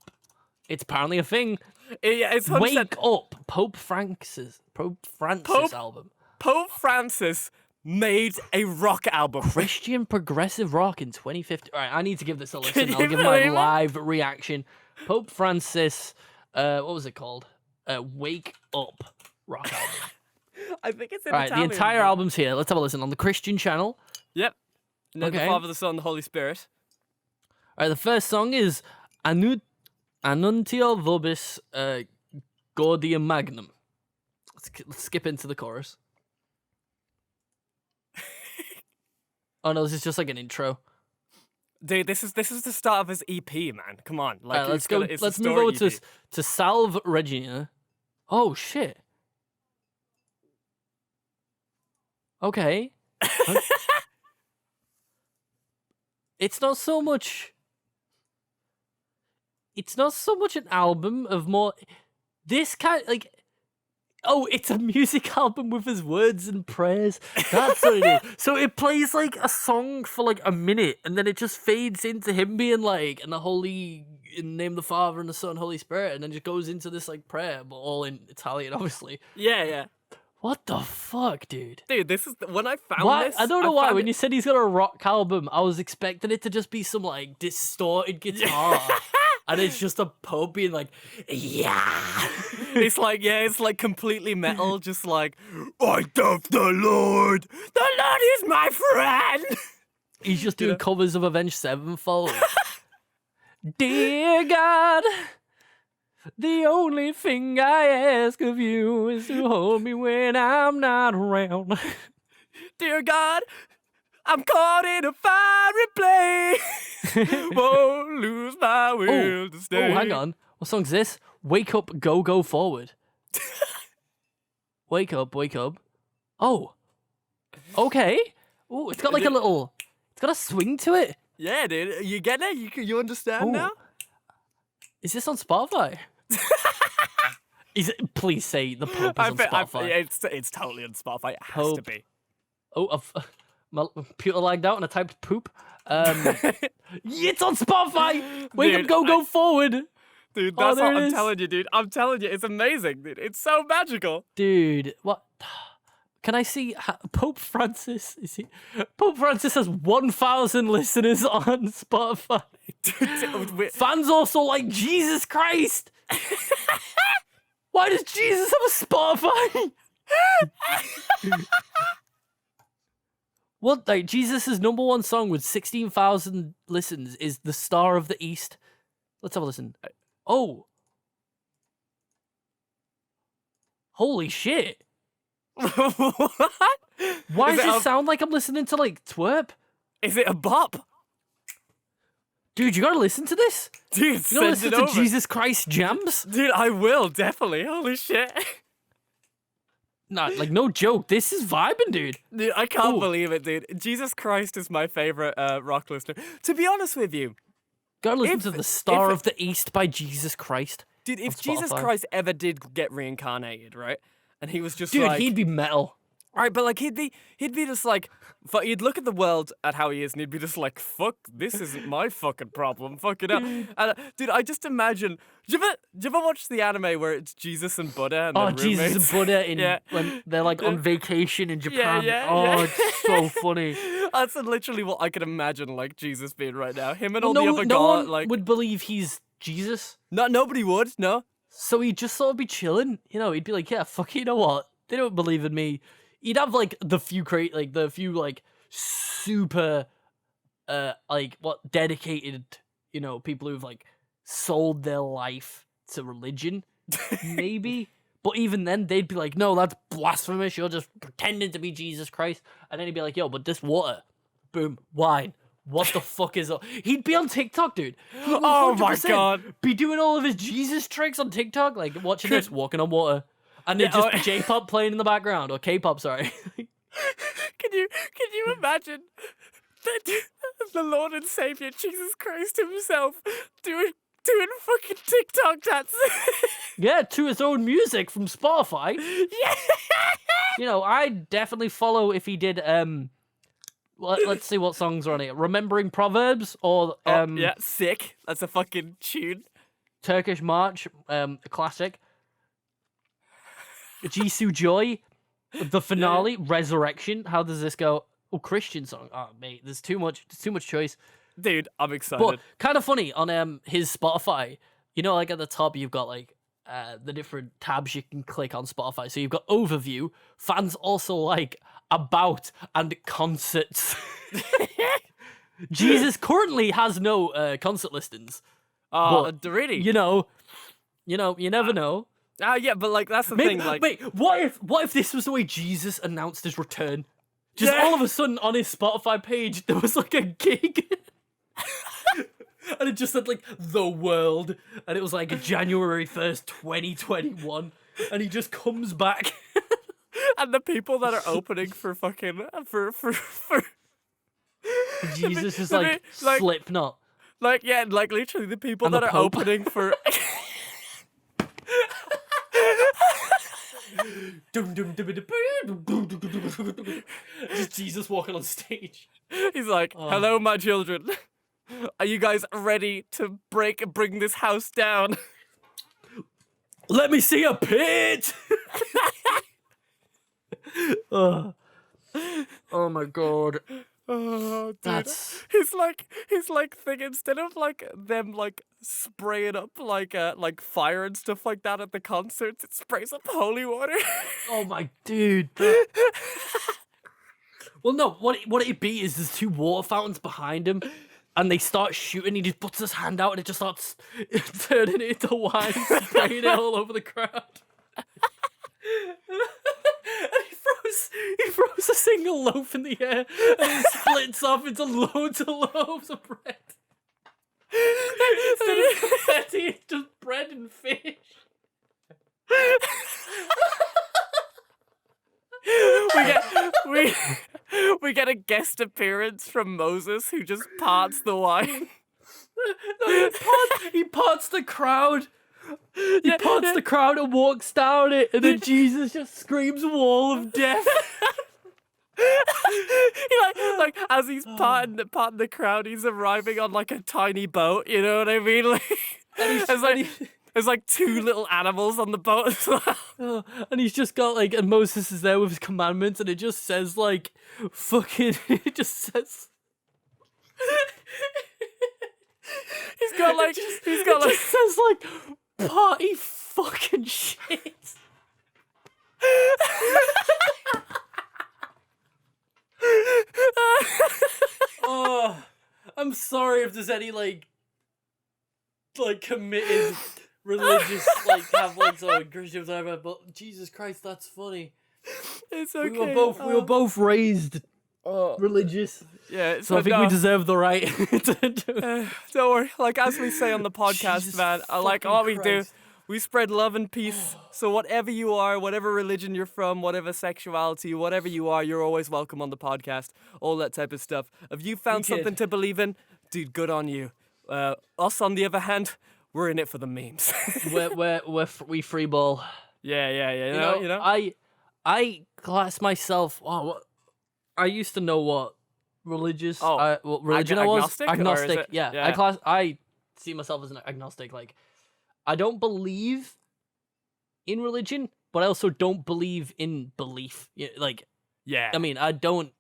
It's apparently a thing. Yeah, it's 100%. Wake up, Pope Francis album. Pope Francis made a rock album. Christian progressive rock in 2050. All right, I need to give this a listen. you I'll give my believe it? live reaction. Pope Francis, what was it called? Wake Up rock album. I think it's in All right, the Italian, entire but- album's here. Let's have a listen on the Christian channel. Yep. And then Okay. the Father, the Son, the Holy Spirit. All right, the first song is Anu Annuncio vobis gaudium magnum. Let's skip into the chorus. Oh no, this is just like an intro. Dude, this is the start of his EP, man. Come on, like Alright, let's it's go. gonna- it's a Let's move story over EP. to Salve Regina. Oh shit. Okay. It's not so much. It's not so much an album of more. This kind like. Oh, it's a music album with his words and prayers. That's what it is. So it plays like a song for like a minute, and then it just fades into him being like, "And the Holy, in the name of the Father and the Son, Holy Spirit," and then just goes into this like prayer, but all in Italian, obviously. Yeah. What the fuck, dude? Dude, this is when I found Why? this. I don't know why. found When it- you said he's got a rock album, I was expecting it to just be some like distorted guitar, and it's just a Pope being like, "Yeah." it's like completely metal, just like I love the Lord. The Lord is my friend. He's just doing covers of Avenged Sevenfold. Dear God, the only thing I ask of you is to hold me when I'm not around. Dear God, I'm caught in a fiery place. Won't lose my will to stay. Oh, hang on. What song's this? Wake Up, Go, Go Forward. Wake up, wake up. Oh. Okay. Oh, it's got like a little... It's got a swing to it. Yeah, dude, you get it? You understand Oh. now? Is this on Spotify? Is it? Please say the Pope is on Spotify. It's totally on Spotify. It has to Pope. be. Oh, my computer lagged out and I typed poop. It's on Spotify. Wake Dude, up, go, go forward. Dude, Oh, that's there what it I'm is. telling you, dude. I'm telling you, it's amazing, dude. It's so magical. Dude, what? Can I see Pope Francis? Pope Francis has 1,000 listeners on Spotify. Dude, Fans also like Jesus Christ. Why does Jesus have a Spotify? What? Like Jesus' number one song with 16,000 listens is "The Star of the East." Let's have a listen. Oh, holy shit! what? Why Is does it it sound like I'm listening to like twerp? Is it a bop? Dude, you gotta listen to this. Dude, You gotta send listen it to over. Jesus Christ jams. Dude, I will, definitely. Holy shit. Nah, like no joke. This is vibing, dude. Dude, I can't Ooh. believe it, dude. Jesus Christ is my favorite rock listener. To be honest with you, Gotta listen If- to "The Star if- of the East" by Jesus Christ. dude, if On Jesus Spotify. Christ ever did get reincarnated, right? And he was just Dude, like, he'd be metal. right, but like he'd be just like, he'd look at the world at how he is, and he'd be just like, "Fuck, this isn't my fucking problem. Fuck it up." And dude, I just imagine. Do you ever watch the anime where it's Jesus and Buddha and Oh, their Jesus and roommates? Buddha in Yeah. when they're like on vacation in Japan. yeah, Oh, yeah. it's so funny. That's literally what I could imagine like Jesus being right now. Him and Well, all the other no gods, one like would believe he's Jesus, nobody would. No. so he'd just sort of be chilling. You know, he'd be like, "Yeah, fuck, you know what? They don't believe in me." He'd have like the few super, dedicated, people who've like sold their life to religion, maybe. But even then, they'd be like, "No, that's blasphemous. You're just pretending to be Jesus Christ." And then he'd be like, "Yo, but this water, boom, wine. What the fuck is up?" He'd be on TikTok, dude. He would Oh my 100% God. Be doing all of his Jesus tricks on TikTok, like watching this, walking on water, and there'd Yeah, just be J-pop playing in the background, or K-pop, sorry. Can you imagine the Lord and Savior Jesus Christ himself doing fucking TikTok dance? Yeah, to his own music from Spotify. Yeah. I'd definitely follow if he did. Let's see what songs are on it. Remembering Proverbs or Yeah, sick. That's a fucking tune. Turkish March, a classic. Jisoo Joy, the finale, Resurrection. How does this go? Oh, Christian song. Oh, mate, there's too much choice. Dude, I'm excited. But kind of funny on his Spotify. Like at the top, you've got like the different tabs you can click on Spotify. So you've got overview. Fans also like about and concerts. Jesus currently has no concert listings. But, really? you never know. Yeah, but like that's the Maybe, thing. Like, wait, what if this was the way Jesus announced his return? Just Yeah. all of a sudden on his Spotify page, there was like a gig. And it just said like the world, and it was like January 1st, 2021, and he just comes back. and the people that are opening for fucking for Jesus is the like bit, like- Slipknot. like yeah, like literally the people And that the are Pope. opening for. Just Jesus walking on stage. He's like, "Hello, my children. Are you guys ready to bring this house down?" Let me see a pit. Oh my god. Oh, dude. That's He's like thing instead of like them like spraying up like fire and stuff like that at the concerts, it sprays up holy water. oh my dude. Well, no. What it'd be is there's two water fountains behind him, and they start shooting. He just puts his hand out, and it just starts turning it into wine, and spraying it all over the crowd. And he throws a single loaf in the air, and it splits off into loads of loaves of bread. Instead of confetti, it's just bread and fish. we get a guest appearance from Moses who just parts the wine. No, he parts the crowd. He parts the crowd and walks down it, and then Jesus just screams "Wall of Death." He like as he's parting the crowd, he's arriving on like a tiny boat. You know what I mean? Like, there's like two little animals on the boat as well. And he's just got like, and Moses is there with his commandments, and it just says like, fucking, it just says. He's got like It just says like, party fucking shit. Oh, I'm sorry if there's any like committed religious like Catholics or Christians or whatever, but Jesus Christ, that's funny. It's okay. We were both raised religious, Yeah, so I think we deserve the right to do it. Don't worry. Like as we say on the podcast, Jesus man, like fucking all we do, Christ. we spread love and peace. So whatever you are, whatever religion you're from, whatever sexuality, whatever you are, you're always welcome on the podcast. All that type of stuff. If you found Wicked. something to believe in, dude, good on you. Us on the other hand, we're in it for the memes. we free ball. yeah. You know. I class myself. I used to know what religious. What religion I was. agnostic, or is Agnostic. it- Yeah. yeah. I see myself as an agnostic. Like, I don't believe in religion, but I also don't believe in belief. Like, Yeah. I mean, I don't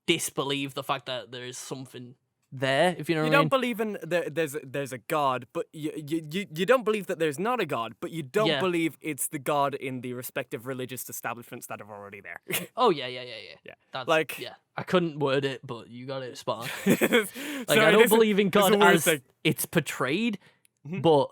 disbelieve the fact that there is something there. If you know You what I mean. don't believe in there's a God, but you don't believe that there's not a God, but you don't Yeah. believe it's the God in the respective religious establishments that are already there. Oh yeah. Yeah. That's Like- yeah. I couldn't word it, but you got it spot on. Like Like, I don't believe in God weird as thing. it's portrayed, Mhm. but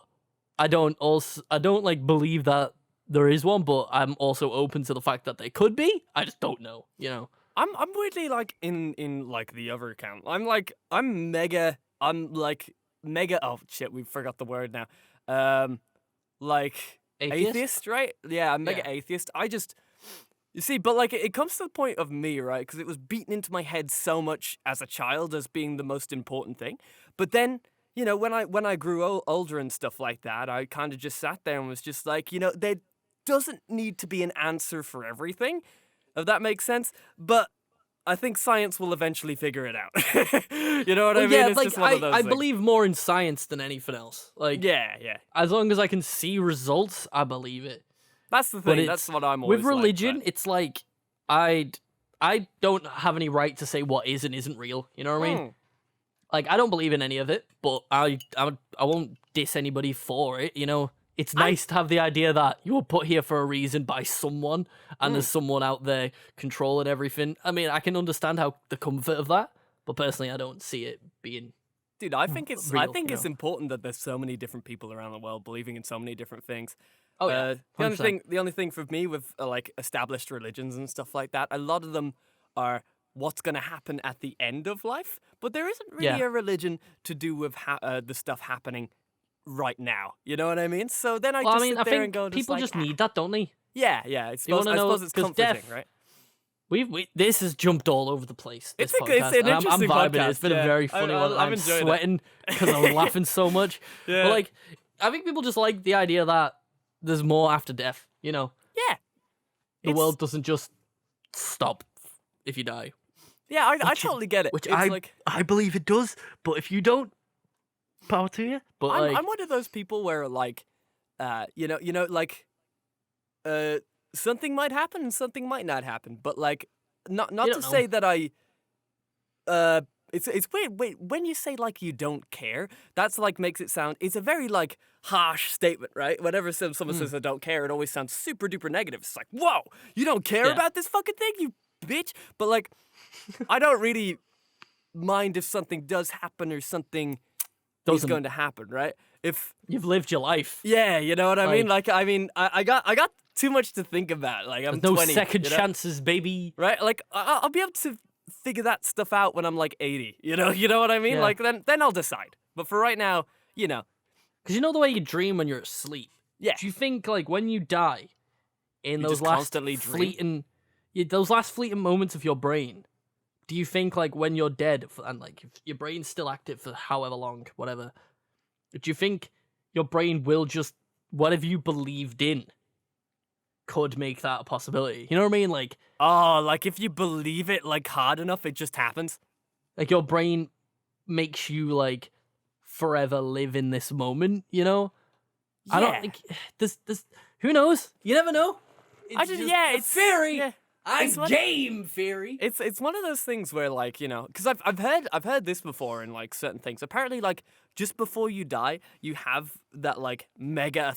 I don't like believe that there is one, but I'm also open to the fact that they could be. I just don't know, you know. I'm weirdly like in like the other account. I'm mega oh shit, we forgot the word now. Like atheist, right? Yeah, I'm mega Yeah. atheist. You see, but like it comes to the point of me, right? Because it was beaten into my head so much as a child as being the most important thing. But then, you know, when I grew older and stuff like that, I kind of just sat there and was just like, you know, there doesn't need to be an answer for everything, if that makes sense. But I think science will eventually figure it out. You know what I mean? Yeah, It's like just one of those I things. believe more in science than anything else. Like, Yeah. as long as I can see results, I believe it. That's the But thing. That's what I'm always with religion. Like, It's like I don't have any right to say what is and isn't real. You know what I mean? Like, I don't believe in any of it, but I won't diss anybody for it. You know, it's nice to have the idea that you were put here for a reason by someone, and there's someone out there controlling everything. I mean, I can understand how the comfort of that, but personally, I don't see it being Dude, I think it's real, it's important that there's so many different people around the world believing in so many different things. Oh yeah, The only thing for me with like established religions and stuff like that, a lot of them are what's going to happen at the end of life, but there isn't really Yeah. a religion to do with the stuff happening right now. You know what I mean? So then I Well, just I mean, sit I there and think go, people like, just need that, don't they? Yeah. It's You supposed, wanna I know- suppose it's 'cause comforting, death- right? This has jumped all over the place. This It's podcast. an and I'm interesting vibing. podcast, It's been yeah. a very funny one. I've I'm enjoyed it. sweating because I was laughing so much. Yeah. But like, I think people just like the idea that there's more after death. You know, Yeah. the It's- world doesn't just stop if you die. Yeah, I totally get it. Which It's like, I believe it does. But if you don't, power to you. But I'm one of those people where like, like, something might happen and something might not happen. But like, not You to don't know. say that it's weird. Wait, when you say like you don't care, that's like makes it sound. It's a very like harsh statement, right? Whenever someone says I don't care, it always sounds super duper negative. It's like, whoa, you don't care Yeah. about this fucking thing, you bitch. But like, I don't really mind if something does happen or something is Doesn't- going to happen, right? If You've lived your life. yeah, you know what I mean. Like, I got too much to think about. Like, I'm There's no 20, second you know? chances, baby. Right? Like, I'll be able to figure that stuff out when I'm like 80. You know what I mean? Yeah. Like, then I'll decide. But for right now, you know, Because you know the way you dream when you're asleep. yeah. Do you think like when you die, in You those just last constantly dream? fleeting, those last fleeting moments of your brain, do you think like when you're dead and like if your brain's still active for however long, whatever, do you think your brain will just whatever you believed in could make that a possibility? You know what I mean? Like Like if you believe it like hard enough, it just happens. your brain makes you like forever live in this moment. You know? I don't Yeah. think this. Who knows? You never know. I just yeah, a it's theory. yeah. I'm It's what- game theory. It's one of those things where like because I've heard this before in like certain things. Apparently, like just before you die, you have that like mega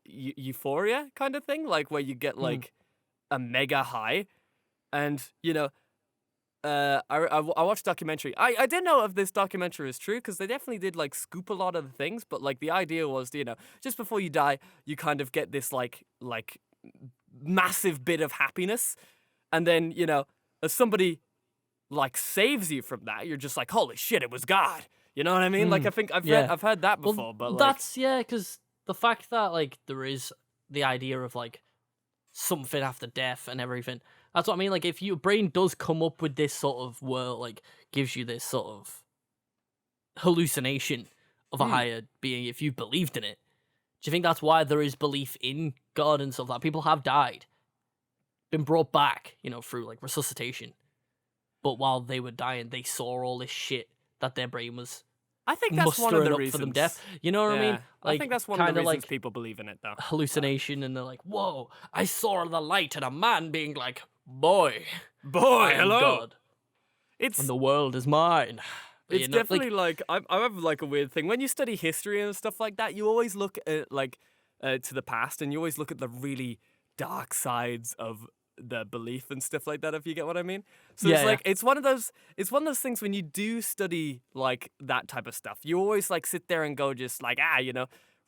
euphoria kind of thing, like where you get like a mega high, and I watched a documentary. I didn't know if this documentary is true because they definitely did like scoop a lot of the things, but like the idea was just before you die, you kind of get this like massive bit of happiness. And then, as somebody like saves you from that, you're just like, holy shit, it was God. You know what I mean? Like I think I've heard that before, but like, that's because the fact that like there is the idea of like something after death and everything. That's what I mean. Like if your brain does come up with this sort of world, like gives you this sort of hallucination of a higher being, if you believed in it, do you think that's why there is belief in God and stuff like that? People have died, been brought back, through like resuscitation. But while they were dying, they saw all this shit that their brain was I think that's one of mustering the up reasons for them death. You know what I mean? Yeah. I think that's one of the kinda reasons like people believe in it, though. hallucination, and they're like, "Whoa! I saw the light," and a man being like, "Boy, Boy, I am hello. God, It's and the world is mine." But, It's definitely like I have like a weird thing when you study history and stuff like that. You always look at like to the past, and you always look at the really dark sides of the belief and stuff like that. If you get what I mean. So Yeah, it's yeah. like it's one of those things when you do study like that type of stuff. You always like sit there and go just like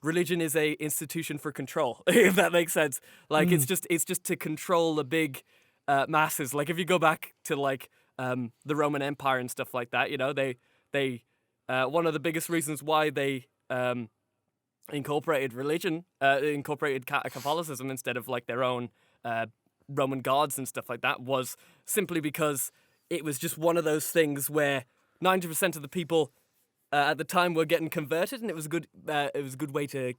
religion is a institution for control. If that makes sense. Like it's just to control the big masses. Like if you go back to like the Roman Empire and stuff like that, they one of the biggest reasons why they incorporated religion, incorporated Catholicism instead of like their own Roman gods and stuff like that was simply because it was just one of those things where 90% of the people at the time were getting converted, and it was a good way to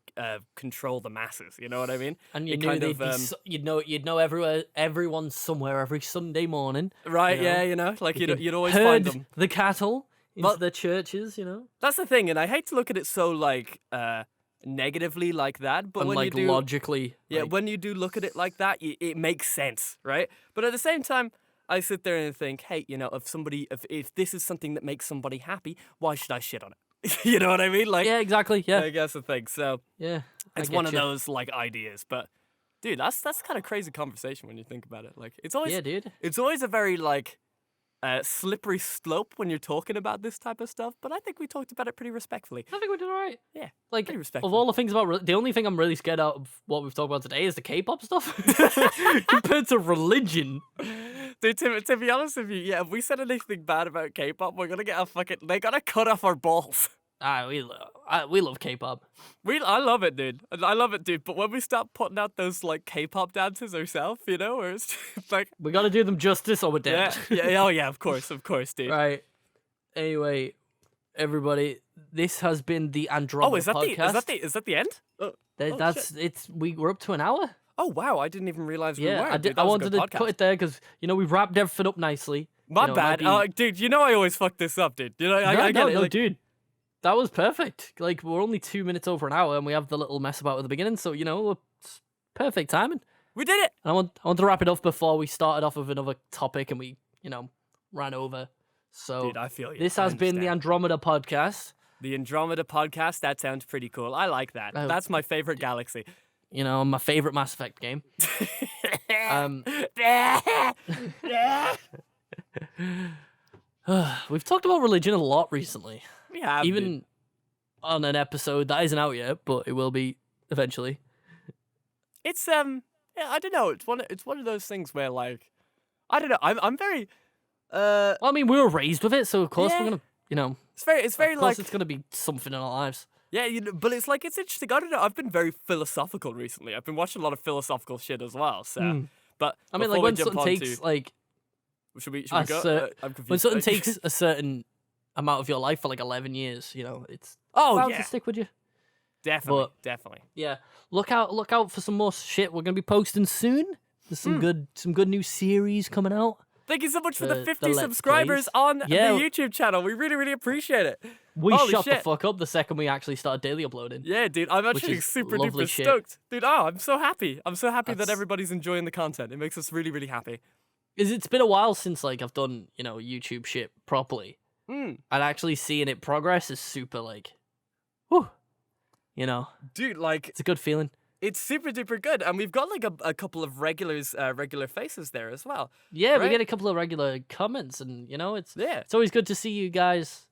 control the masses. You know what I mean? And you It knew kind they'd of, be, you'd know everyone somewhere every Sunday morning. right? you know, Yeah, like You could you'd always herd find them. the cattle into Well- the churches. That's the thing, and I hate to look at it so like negatively like that, but and when like you do, logically. yeah, like, when you do look at it like that, it makes sense, right? But at the same time, I sit there and think, hey, if this is something that makes somebody happy, why should I shit on it? You know what I mean? Like, yeah, exactly. Yeah, I guess the thing. So yeah. I it's get one of you. those like ideas, but dude, that's kind of crazy conversation when you think about it. Like, it's always Yeah, dude. it's always a very like slippery slope when you're talking about this type of stuff, but I think we talked about it pretty respectfully. I think we did all right. Yeah, Like, pretty of respectful. all the things about the only thing I'm really scared out of what we've talked about today is the K-pop stuff compared to religion. Dude, to be honest with you, yeah, if we said anything bad about K-pop, we're gonna get they gotta cut off our balls. We love K-pop. I love it, dude. I love it, dude. But when we start putting out those like K-pop dances ourselves, you know, where it's like We gotta do them justice or we're dead. oh yeah, of course, dude. Right. Anyway, everybody, this has been the Andromeda podcast. Is that the end? We're up to an hour. Oh wow, I didn't even realize we were. Yeah, Dude, I that was a wanted good to podcast. put it there because we've wrapped everything up nicely. My You know, bad. might be- Dude, you know I always fuck this up, dude. You know, I get it. No, Like, dude. That was perfect. Like, we're only 2 minutes over an hour, and we have the little mess about at the beginning, so, it's perfect timing. we did it. And I want to wrap it up before we started off with another topic and we, ran over. So, Dude, I feel you. this I has been the understand. Andromeda podcast. The Andromeda podcast. That sounds pretty cool. I like that. Oh. That's my favorite galaxy. My favorite Mass Effect game. We've talked about religion a lot recently. We have Even dude. on an episode that isn't out yet, but it will be eventually. It's yeah, I don't know. It's one of those things where like I don't know. I'm very Well, I mean, we were raised with it, so of course Yeah. we're gonna, it's very of course like it's gonna be something in our lives. yeah, but it's like it's interesting. I don't know. I've been very philosophical recently. I've been watching a lot of philosophical shit as well. So, but I mean, before like we when jump something on takes to, like should we a go? cer- I'm confused. when something takes a certain amount of your life for like 11 years, it's oh bound yeah, to stick with you. definitely, but- definitely. Yeah, look out for some more shit. We're gonna be posting soon. There's some good new series coming out. Thank you so much for the The 50 Let's subscribers Plays. on Yeah. the YouTube channel. We really, really appreciate it. We Holy shut the shit. fuck up the second we actually started daily uploading. Yeah, dude, I'm actually is super lovely duper shit. stoked. Dude, I'm so happy. I'm so happy that That's- everybody's enjoying the content. It makes us really, really happy. Is it's been a while since like I've done YouTube shit properly, Mm. and actually seeing it progress is super like, whew, Dude, like, it's a good feeling. it's super duper good. And we've got like a couple of regular faces there as well. Yeah, we Right. get a couple of regular comments, and it's Yeah. it's always good to see you guys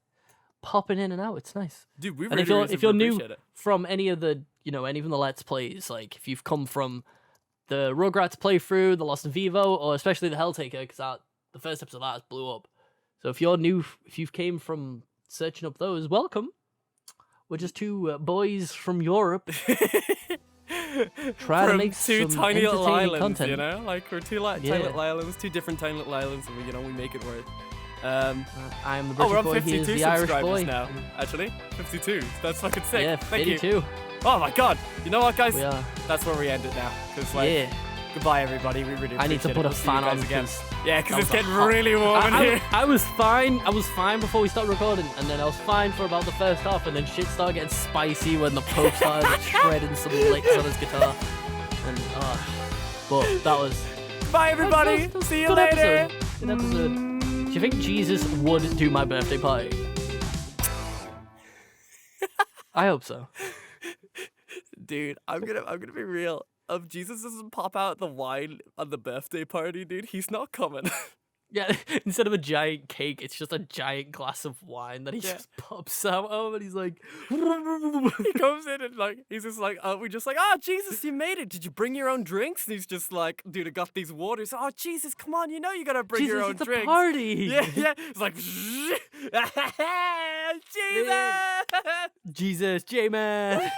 popping in and out. It's nice. Dude, we And really, if you're really if you're super new appreciate it. from any of the any of the Let's Plays, like if you've come from the Rugrats playthrough, the Lost in Vivo, or especially the Helltaker, because the first episode of that has blew up. So if you're new, if you've came from searching up those, welcome. We're just two boys from Europe trying to From make two some tiny little entertaining islands, content. Like we're two tiny Yeah. little islands, two different tiny little islands, and we make it work. I am the Oh, we're British on boy. He is 52 the Irish subscribers boy. now. Actually, 52. That's fucking sick. Yeah, Thank you. 82. Oh my god. You know what, guys? We are. That's where we end it now. Cause Yeah. goodbye everybody. We really I need to appreciate put it. a We'll see fan you guys on again. 'cause Yeah, that because was it's a getting hot- really warm in here. I was fine. I was fine before we started recording, and then I was fine for about the first half, and then shit started getting spicy when the Pope started shredding some licks on his guitar. And but that was Bye everybody. that was See you good later. episode. Good episode. Do you think Jesus would do my birthday party? I hope so. Dude, I'm gonna be real. If Jesus doesn't pop out the wine on the birthday party, dude, he's not coming. Yeah, instead of a giant cake, it's just a giant glass of wine that he Yeah. just pops out of, and he's like, He comes in and like he's just like, we just like, oh Jesus, you made it. Did you bring your own drinks? And he's just like, dude, I got these waters. Oh Jesus, come on, you know you gotta bring Jesus, your own it's a drinks. party. Yeah. It's like, Jesus. Jesus, J-Man.